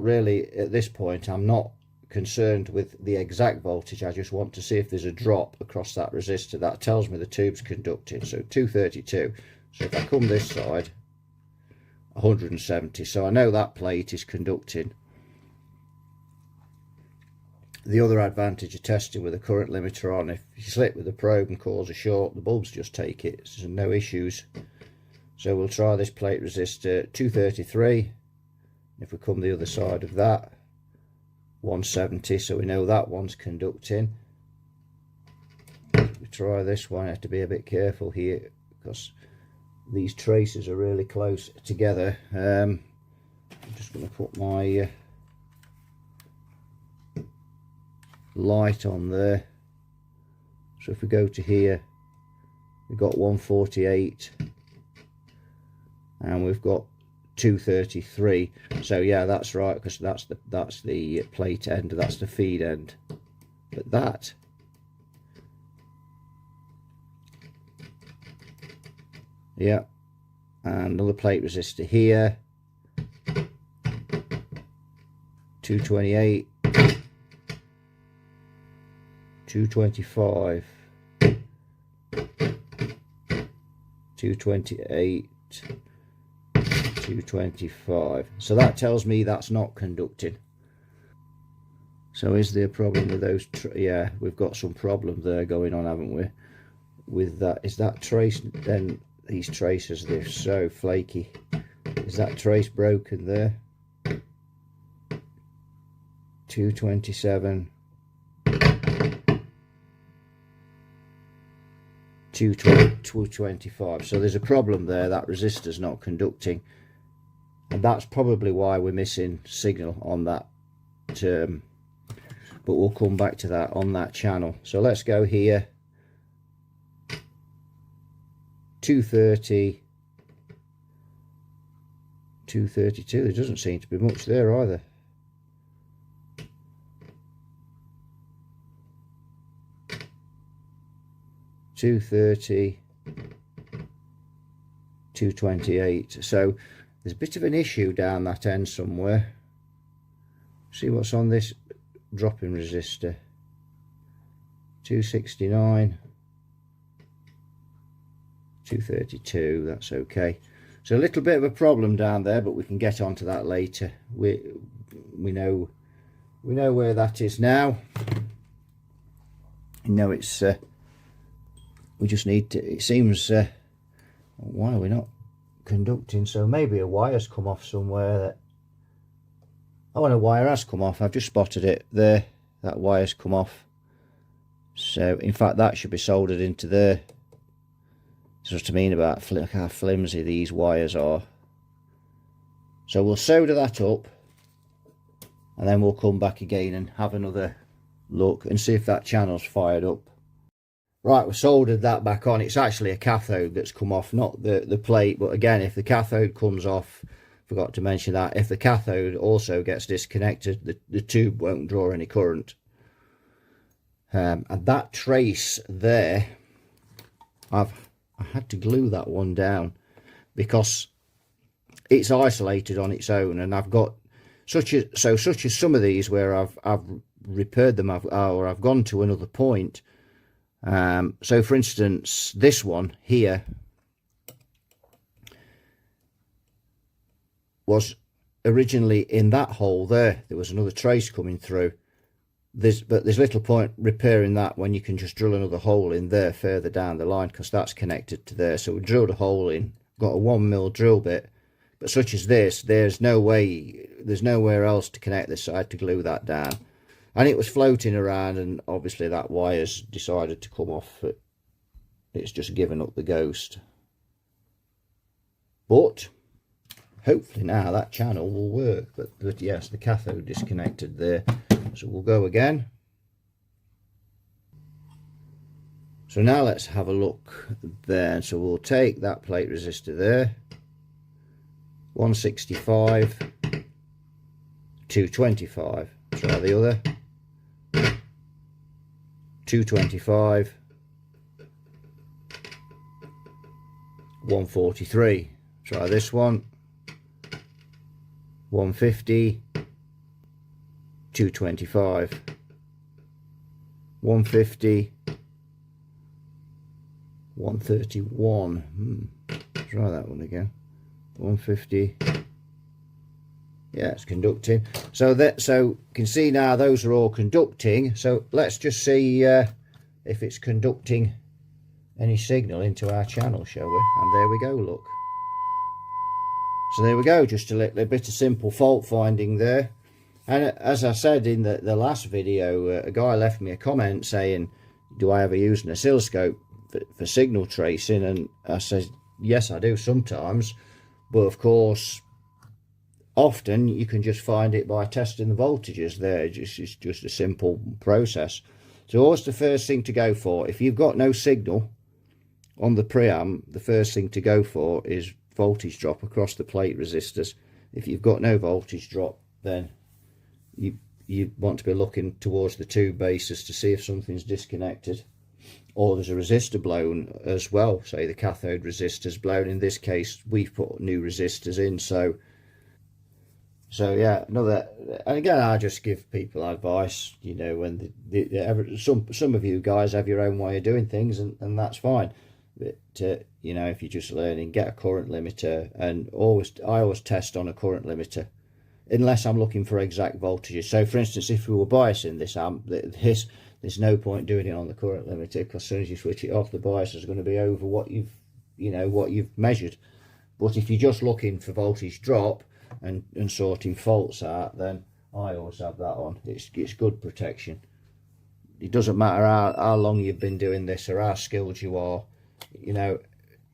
really, at this point, I'm not concerned with the exact voltage. I just want to see if there's a drop across that resistor. That tells me the tube's conducting. So 232. So if I come this side, 170. So I know that plate is conducting. The other advantage of testing with a current limiter on, if you slip with the probe and cause a short, the bulbs just take it. There's no issues. So we'll try this plate resistor, 233. If we come the other side of that, 170, so we know that one's conducting. We try this one, I have to be a bit careful here because these traces are really close together. I'm just going to put my light on there. So if we go to here, we've got 148, and we've got 233. So yeah, that's right, because that's the plate end, that's the feed end. But that, yeah, and another plate resistor here, 228, 225, 228, 225. So that tells me that's not conducting. So is there a problem with those? Yeah, we've got some problem there going on, haven't we? With that, is that trace, then these traces, they're so flaky. Is that trace broken there? 227, 225. So there's a problem there, that resistor's not conducting, and that's probably why we're missing signal on that term. But we'll come back to that on that channel. So let's go here, 230, 232. There doesn't seem to be much there either. $230, 228. So there's a bit of an issue down that end somewhere. See what's on this drop-in resistor. 269, 232. That's okay. So a little bit of a problem down there, but we can get onto that later. We know where that is now. You know, it's we just need to, it seems, why are we not conducting? So maybe a wire's come off somewhere. That, oh, and a wire has come off. I've just spotted it there. That wire's come off. So in fact that should be soldered into there. That's what I mean about look how flimsy these wires are. So we'll solder that up, and then we'll come back again and have another look and see if that channel's fired up. Right, we soldered that back on. It's actually a cathode that's come off, not the plate. But again, if the cathode comes off, forgot to mention that, if the cathode also gets disconnected, the tube won't draw any current. And that trace there, I had to glue that one down because it's isolated on its own, and I've got such as some of these where I've repaired them, or I've gone to another point. So for instance, this one here was originally in that hole there. There was another trace coming through. But there's little point repairing that when you can just drill another hole in there further down the line, because that's connected to there. So we drilled a hole in, got a 1mm drill bit, but such as this, there's nowhere else to connect this, so I had to glue that down. And it was floating around, and obviously that wire's decided to come off. It's just given up the ghost. But hopefully now that channel will work. But yes, the cathode disconnected there. So we'll go again. So now let's have a look there. So we'll take that plate resistor there, 165, 225. Try the other. 225, 143. Try this one. 150, 225, 150, 131. Try that one again. 150. Yeah, it's conducting. So you can see now those are all conducting. So let's just see if it's conducting any signal into our channel, shall we? And there we go, look. So there we go, just a little bit of simple fault finding there. And as I said in the last video, a guy left me a comment saying, do I ever use an oscilloscope for signal tracing? And I said, yes, I do sometimes. But of course, often you can just find it by testing the voltages there. It's just a simple process. So what's the first thing to go for? If you've got no signal, on the preamp, the first thing to go for is voltage drop across the plate resistors. If you've got no voltage drop, then you want to be looking towards the tube bases to see if something's disconnected, or there's a resistor blown as well. Say the cathode resistor's blown. In this case, we've put new resistors in, so yeah, another. And again, I just give people advice, you know, when some of you guys have your own way of doing things, and that's fine. But you know, if you're just learning, get a current limiter, and I always test on a current limiter, unless I'm looking for exact voltages. So for instance, if we were biasing this amp, there's no point doing it on the current limiter, because as soon as you switch it off, the bias is going to be over what you've measured. But if you're just looking for voltage drop and sorting faults out, then I always have that on. It's good protection. It doesn't matter how long you've been doing this or how skilled you are. You know,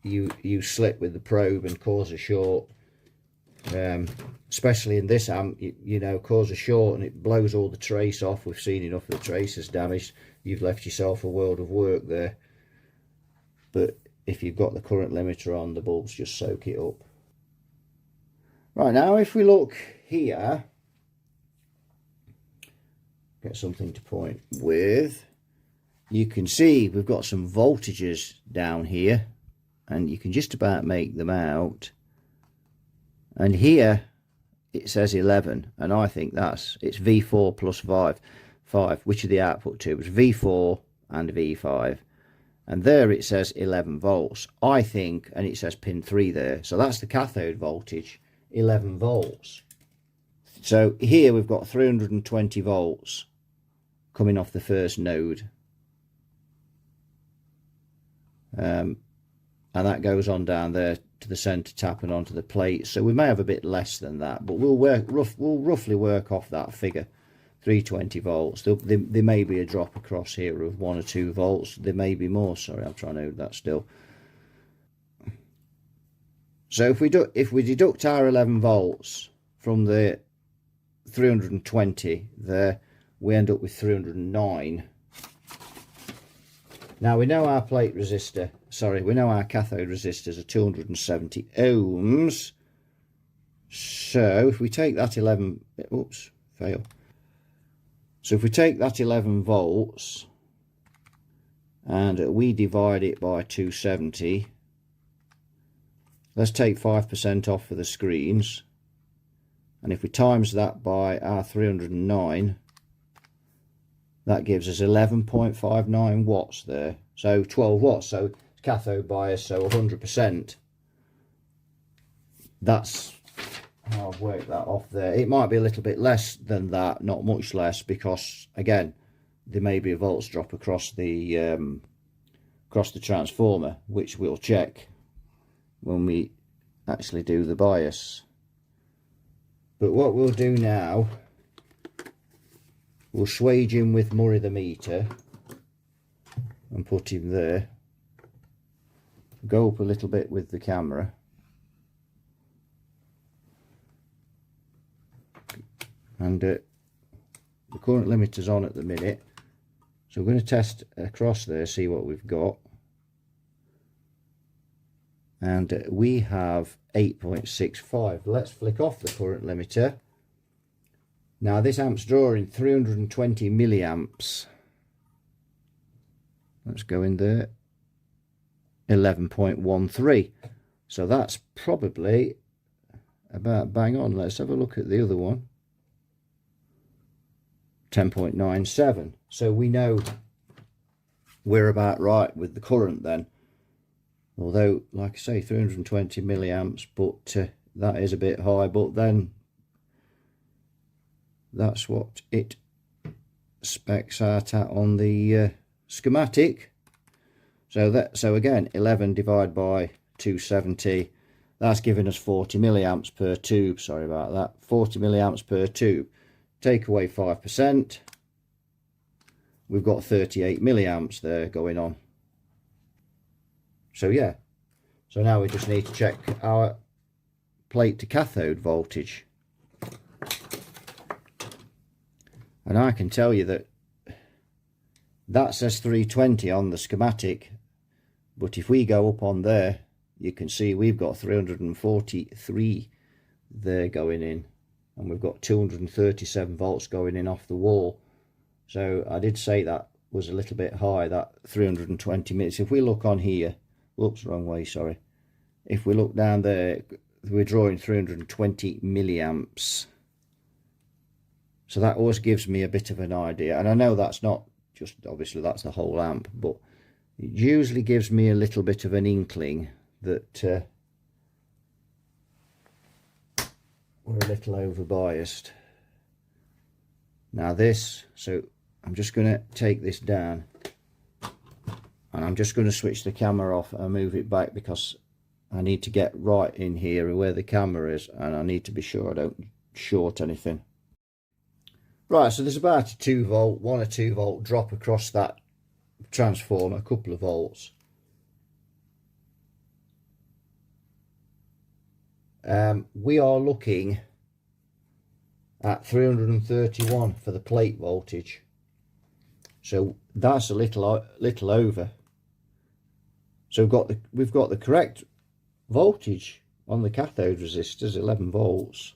you slip with the probe and cause a short, especially in this amp, you know, cause a short and it blows all the trace off. We've seen enough of the traces damaged. You've left yourself a world of work there. But if you've got the current limiter on, the bulbs just soak it up. Right, now if we look here, get something to point with, you can see we've got some voltages down here, and you can just about make them out. And here it says 11, and I think it's V4 plus 5, which are the output tubes, V4 and V5. And there it says 11 volts, I think, and it says pin 3 there. So that's the cathode voltage, 11 volts. So here we've got 320 volts coming off the first node. And that goes on down there to the center tap and onto the plate. So we may have a bit less than that, but we'll roughly work off that figure. 320 volts. There may be a drop across here of 1 or 2 volts. There may be more. Sorry, I'm trying to hold that still. So if we deduct our 11 volts from the 320 there, we end up with 309. Now we know our plate resistor, we know our cathode resistors are 270 ohms. So if we take that 11, oops, fail. So if we take that 11 volts and we divide it by 270, let's take 5% off for the screens, and if we times that by our 309, that gives us 11.59 watts there. So 12 watts, so cathode bias, so 100%. That's how I've worked that off there. It might be a little bit less than that, not much less, because again, there may be a volts drop across the transformer, which we'll check when we actually do the bias. But what we'll do now, we'll swage him with Murray the meter and put him there. Go up a little bit with the camera. And the current limiter's on at the minute. So we're going to test across there, see what we've got. And we have 8.65. Let's flick off the current limiter. Now this amp's drawing 320 milliamps. Let's go in there. 11.13. So that's probably about bang on. Let's have a look at the other one. 10.97. So we know we're about right with the current then. Although, like I say, 320 milliamps, but that is a bit high. But then that's what it specs out at on the schematic. So again, 11 divided by 270, that's giving us 40 milliamps per tube. Sorry about that. 40 milliamps per tube. Take away 5%, we've got 38 milliamps there going on. So yeah, so now we just need to check our plate to cathode voltage. And I can tell you that says 320 on the schematic, But if we go up on there, you can see we've got 343 there going in, and we've got 237 volts going in off the wall. So I did say that was a little bit high, that 320 minutes. If we look on here, whoops, wrong way, sorry. If we look down there, we're drawing 320 milliamps. So that always gives me a bit of an idea. And I know that's not just, obviously that's the whole amp, but it usually gives me a little bit of an inkling that we're a little over biased. Now this, so I'm just going to take this down, and I'm just going to switch the camera off and move it back, because I need to get right in here where the camera is, and I need to be sure I don't short anything. Right, so there's about a 2 volt, 1 or 2 volt drop across that transformer, a couple of volts. We are looking at 331 for the plate voltage, so that's a little over. So we've got the correct voltage on the cathode resistors, 11 volts.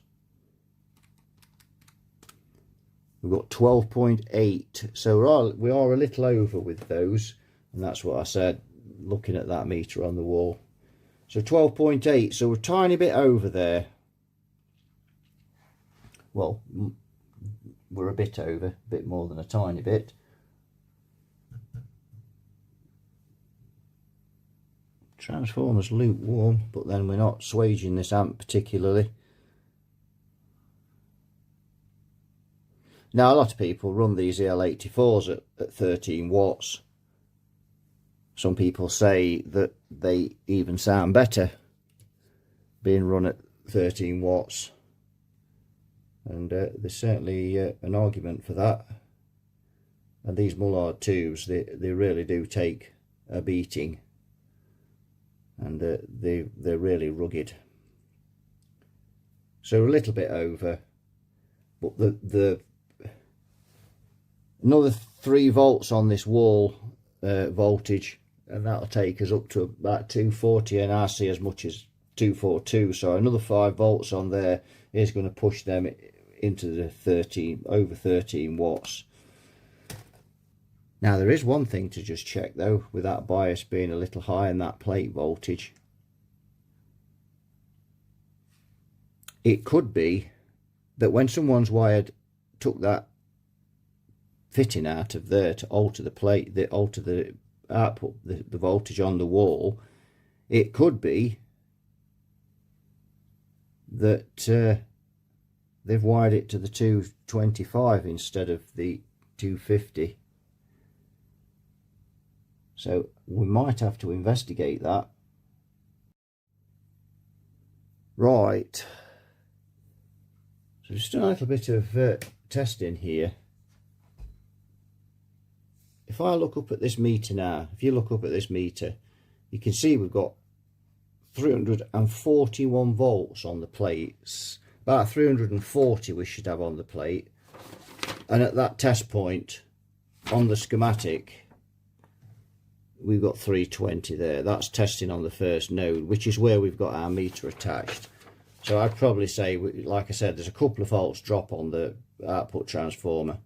We've got 12.8, so we are a little over with those, and that's what I said looking at that meter on the wall. So 12.8, so we're a tiny bit over there. Well, we're a bit over, a bit more than a tiny bit. Transformer's lukewarm, but then we're not swaging this amp particularly. Now, a lot of people run these EL84s at 13 watts. Some people say that they even sound better being run at 13 watts. And there's certainly an argument for that. And these Mullard tubes, they really do take a beating. And they're really rugged. So a little bit over. But another 3 volts on this wall voltage, and that'll take us up to about 240, and I see as much as 242. So another 5 volts on there is going to push them into the over 13 watts. Now there is one thing to just check though, with that bias being a little high in that plate voltage. It could be that when someone's took that fitting out of there to alter the plate, alter the output, the voltage on the wall, it could be that they've wired it to the 225 instead of the 250. So we might have to investigate that. Right, so just a little bit of testing here. If I look up at this meter now, if you look up at this meter, you can see we've got 341 volts on the plates. About 340 we should have on the plate. And at that test point on the schematic, we've got 320 there. That's testing on the first node, which is where we've got our meter attached. So I'd probably say, like I said, there's a couple of volts drop on the output transformer.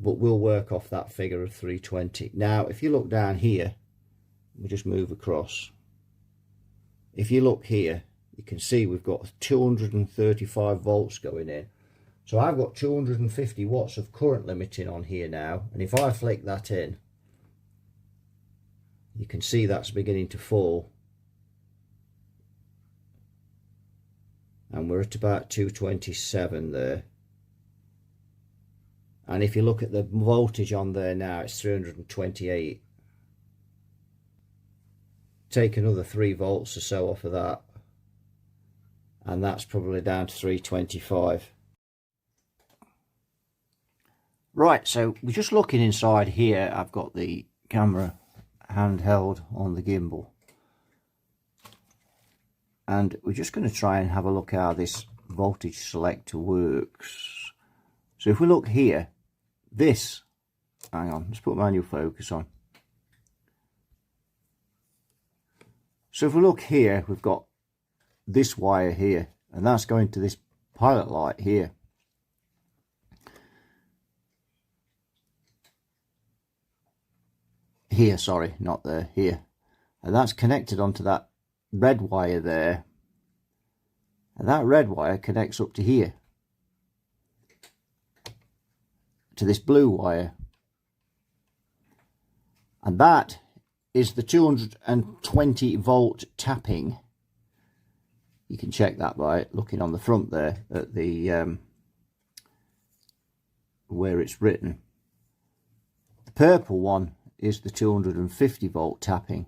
But we'll work off that figure of 320. Now, if you look down here, we just move across. If you look here, you can see we've got 235 volts going in. So I've got 250 watts of current limiting on here now. And if I flick that in, you can see that's beginning to fall. And we're at about 227 there. And if you look at the voltage on there now, it's 328. Take another 3 volts or so off of that, and that's probably down to 325. Right, so we're just looking inside here. I've got the camera handheld on the gimbal, and we're just going to try and have a look how this voltage selector works. So if we look here, this, hang on, let's put manual focus on. So if we look here, we've got this wire here, and that's going to this pilot light here. Here, sorry, not there, here. And that's connected onto that red wire there. And that red wire connects up to here, to this blue wire. And that is the 220 volt tapping. You can check that by looking on the front there at the where it's written. The purple one is the 250 volt tapping.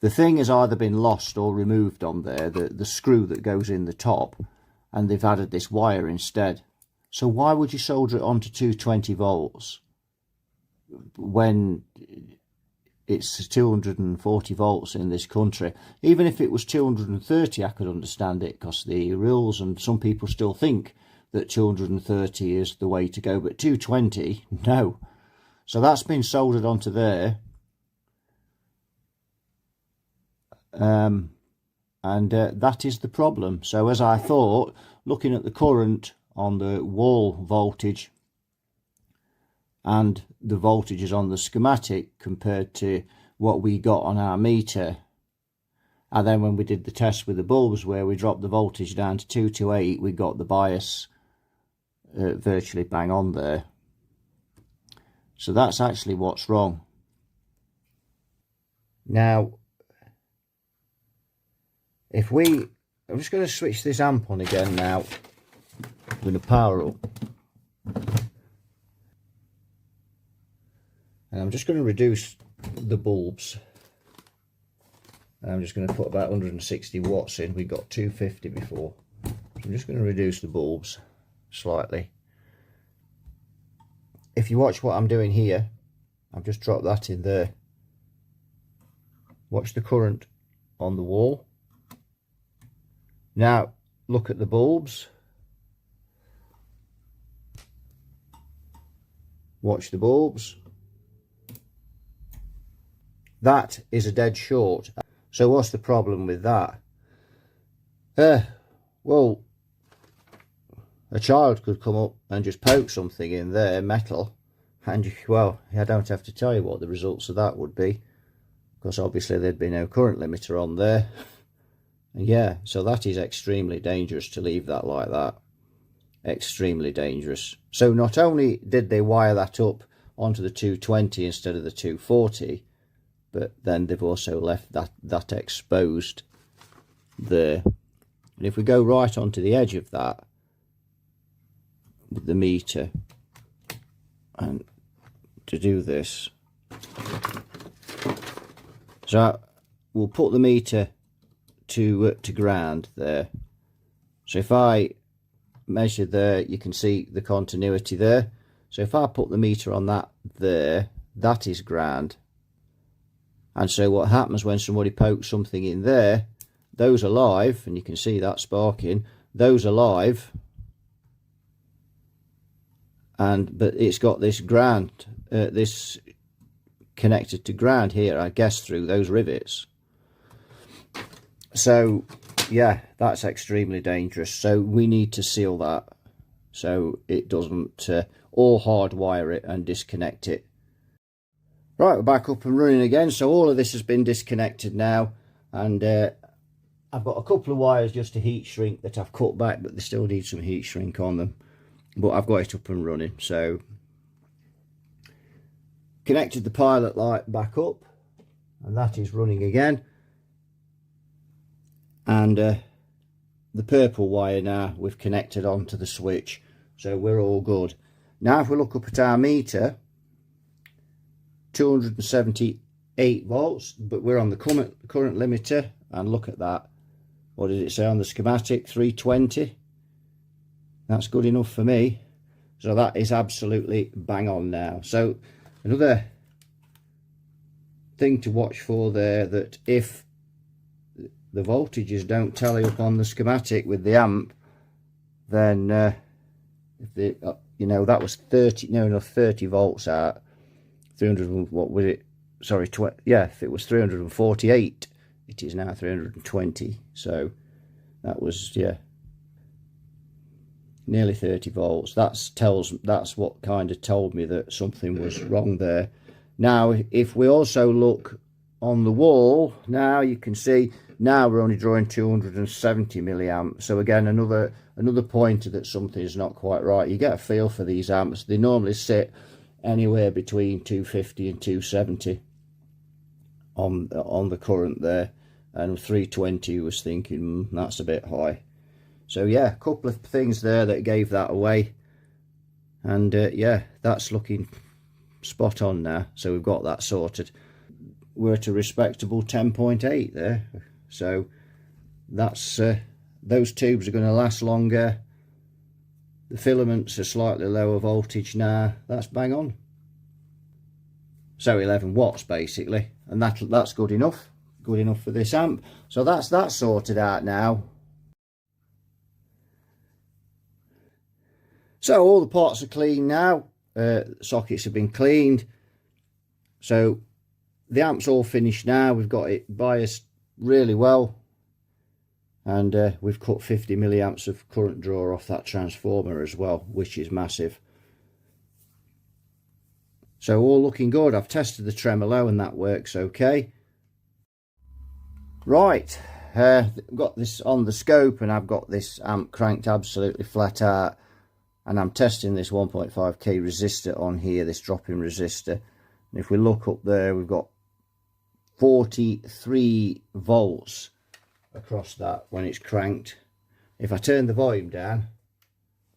The thing has either been lost or removed on there, the screw that goes in the top, and they've added this wire instead. So why would you solder it onto 220 volts when it's 240 volts in this country? Even if it was 230, I could understand it, because the rules, and some people still think that 230 is the way to go, but 220, no. So that's been soldered onto there. That is the problem. So as I thought, looking at the current on the wall voltage and the voltages on the schematic compared to what we got on our meter, and then when we did the test with the bulbs where we dropped the voltage down to 228, we got the bias virtually bang on there. So that's actually what's wrong. Now, if I'm just going to switch this amp on again now. I'm going to power up. And I'm just going to reduce the bulbs. I'm just going to put about 160 watts in. We got 250 before. So I'm just going to reduce the bulbs slightly. If you watch what I'm doing here, I've just dropped that in there. Watch the current on the wall. Now look at the bulbs. Watch the bulbs. That is a dead short. So what's the problem with that? Well, a child could come up and just poke something in there, metal, and well, I don't have to tell you what the results of that would be, because obviously there'd be no current limiter on there. Yeah, so that is extremely dangerous to leave that like that. Extremely dangerous. So not only did they wire that up onto the 220 instead of the 240, but then they've also left that exposed there. And if we go right onto the edge of that with the meter, and to do this, so we'll put the meter to ground there. So if I measure there, you can see the continuity there. So if I put the meter on that there, that is ground. And so what happens when somebody pokes something in there, those are live, and you can see that sparking, those are live, but it's got this ground, this connected to ground here, I guess, through those rivets. So yeah, that's extremely dangerous. So we need to seal that so it doesn't, or hardwire it and disconnect it. Right, we're back up and running again. So all of this has been disconnected now, and I've got a couple of wires just to heat shrink that I've cut back, but they still need some heat shrink on them. But I've got it up and running. So connected the pilot light back up, and that is running again. And the purple wire now we've connected onto the switch, so we're all good. Now if we look up at our meter, 278 volts, but we're on the current limiter, and look at that. What did it say on the schematic? 320. That's good enough for me. So that is absolutely bang on now. So another thing to watch for there, that if the voltages don't tally up on the schematic with the amp, then if they, you know, that was 30 volts out, 300, what was it, sorry, yeah, if it was 348, it is now 320. So that was, yeah, nearly 30 volts. That's what kind of told me that something was wrong there. Now, if we also look on the wall, now you can see now we're only drawing 270 milliamps. So again, another pointer that something is not quite right. You get a feel for these amps. They normally sit anywhere between 250 and 270 on the current there, and 320 was thinking that's a bit high. So yeah, a couple of things there that gave that away, and yeah, that's looking spot on now. So we've got that sorted. We're at a respectable 10.8 there. So that's those tubes are going to last longer. The filaments are slightly lower voltage now. That's bang on. So 11 watts basically, and that's good enough. Good enough for this amp. So that's that sorted out now. So all the parts are clean now. Sockets have been cleaned. So the amp's all finished now. We've got it biased really well, and we've cut 50 milliamps of current draw off that transformer as well, which is massive. So all looking good. I've tested the tremolo and that works okay. Right, I've got this on the scope, and I've got this amp cranked absolutely flat out, and I'm testing this 1.5k resistor on here, this drop-in resistor. And if we look up there, we've got 43 volts across that when it's cranked. If I turn the volume down,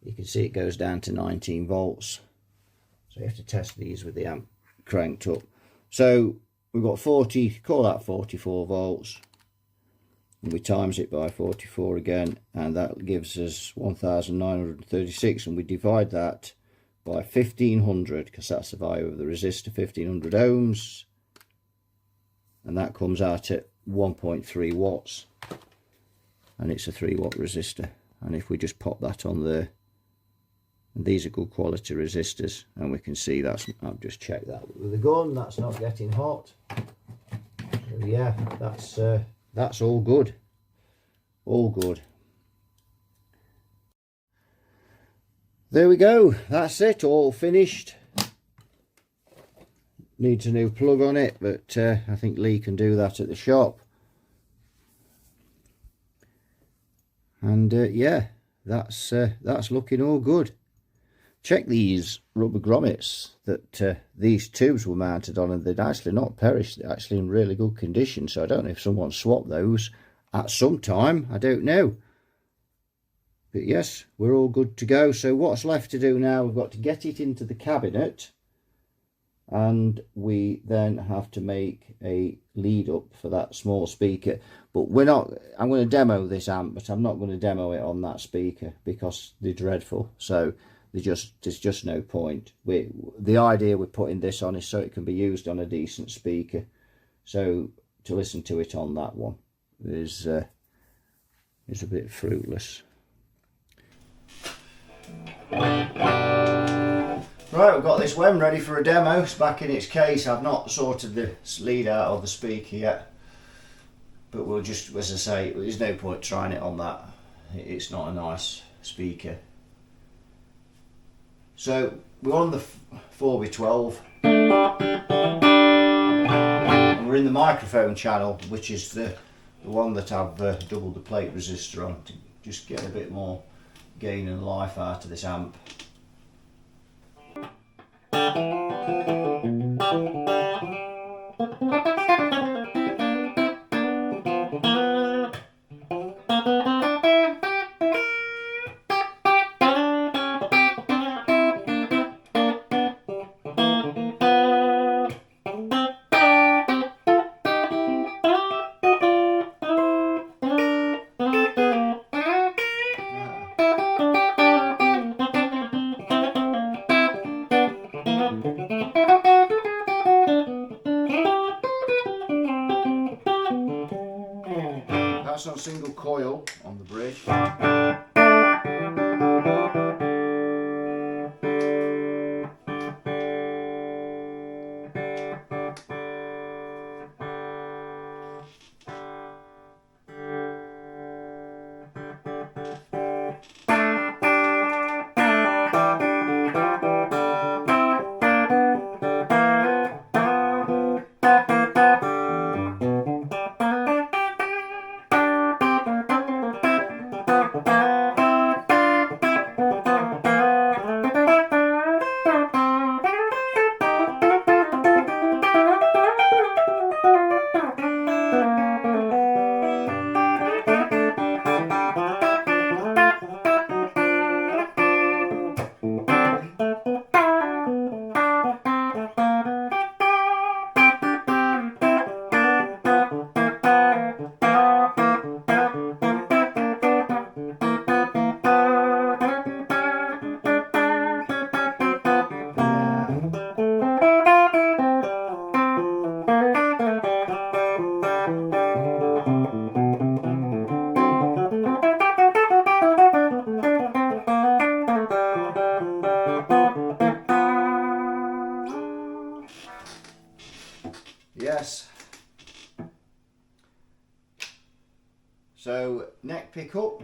you can see it goes down to 19 volts. So you have to test these with the amp cranked up. So we've got 40, call that 44 volts. And we times it by 44 again, and that gives us 1936, and we divide that by 1500 because that's the value of the resistor, 1500 ohms, and that comes out at 1.3 watts, and it's a 3-watt resistor. And if we just pop that on there, and these are good quality resistors, and we can see that's, I've just checked that with the gun, that's not getting hot. So yeah, that's all good. All good. There we go. That's it. All finished. Needs a new plug on it, but I think Lee can do that at the shop. And yeah, that's looking all good. Check these rubber grommets that these tubes were mounted on, and they'd actually not perished. They're actually in really good condition. So I don't know if someone swapped those at some time. I don't know. But yes, we're all good to go. So what's left to do now, we've got to get it into the cabinet, and we then have to make a lead up for that small speaker. But we're not, I'm going to demo this amp, but I'm not going to demo it on that speaker because they're dreadful. So there's just no point. The idea we're putting this on is so it can be used on a decent speaker. So to listen to it on that one is a bit fruitless. Right, we've got this Wem ready for a demo. It's back in its case. I've not sorted the lead out of the speaker yet, but we'll just, as I say, there's no point trying it on that. It's not a nice speaker. So we're on the 4x12, and we're in the microphone channel, which is the one that I've doubled the plate resistor on to just get a bit more gain and life out of this amp. That's on single coil on the bridge. So neck pickup.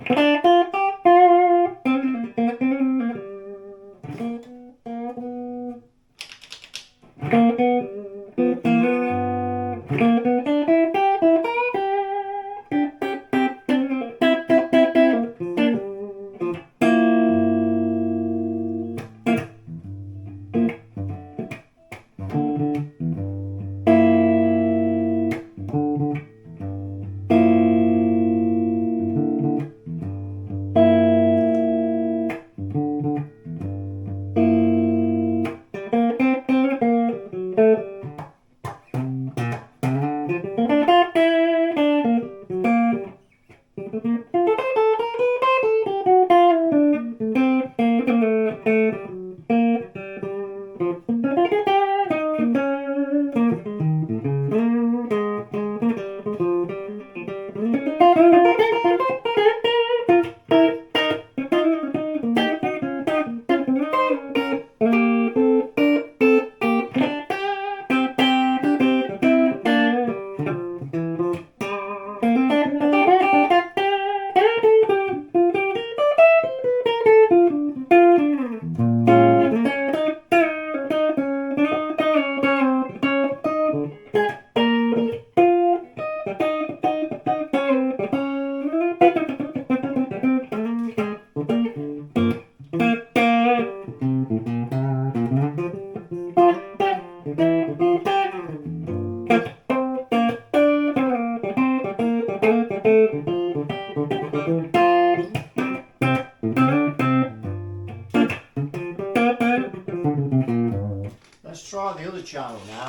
Let's try the other channel now.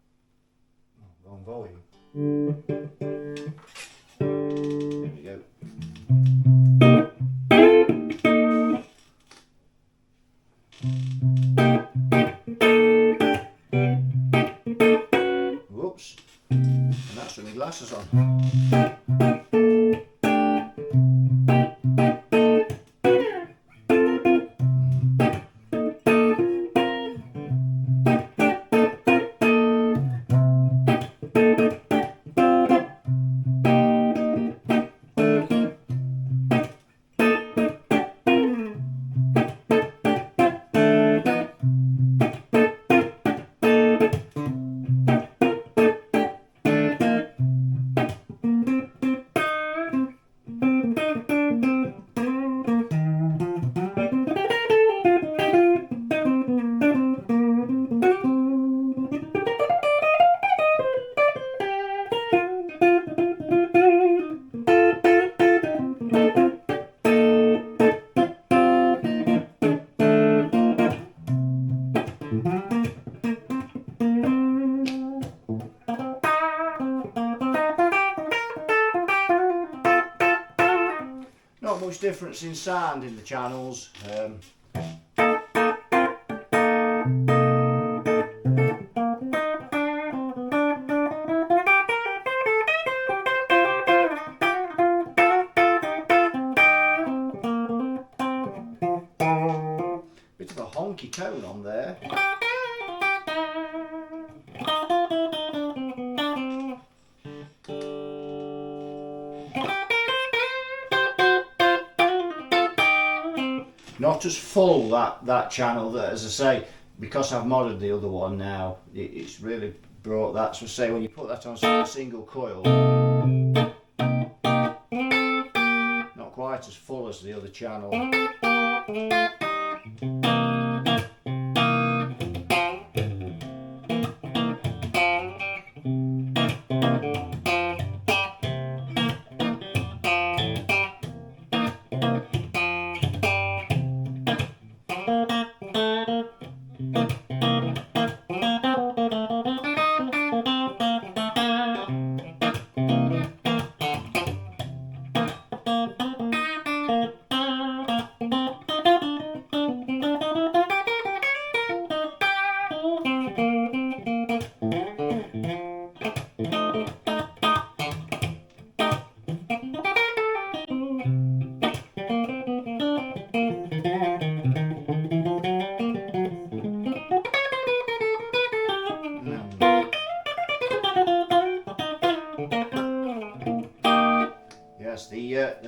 Wrong volume. There we go. Whoops. And that's with my glasses on. Not much difference in sound in the channels. Bit of a honky tone on there. Not as full that channel, that, as I say, because I've modded the other one now, it's really brought that. So say when you put that on a single coil, not quite as full as the other channel.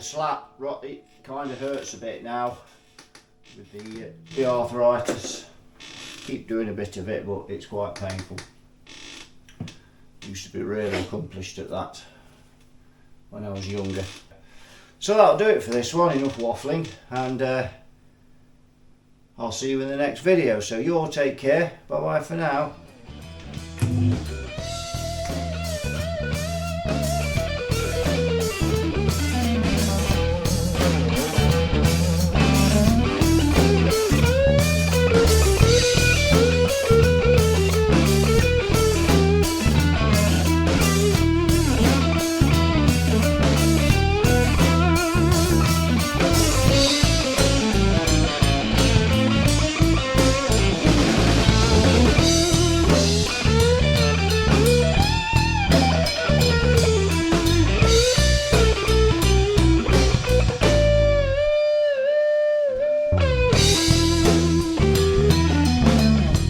the slap, it kind of hurts a bit now with the arthritis. Keep doing a bit of it, but it's quite painful. Used to be really accomplished at that when I was younger. So that'll do it for this one, enough waffling, and I'll see you in the next video. So you all take care, bye bye for now.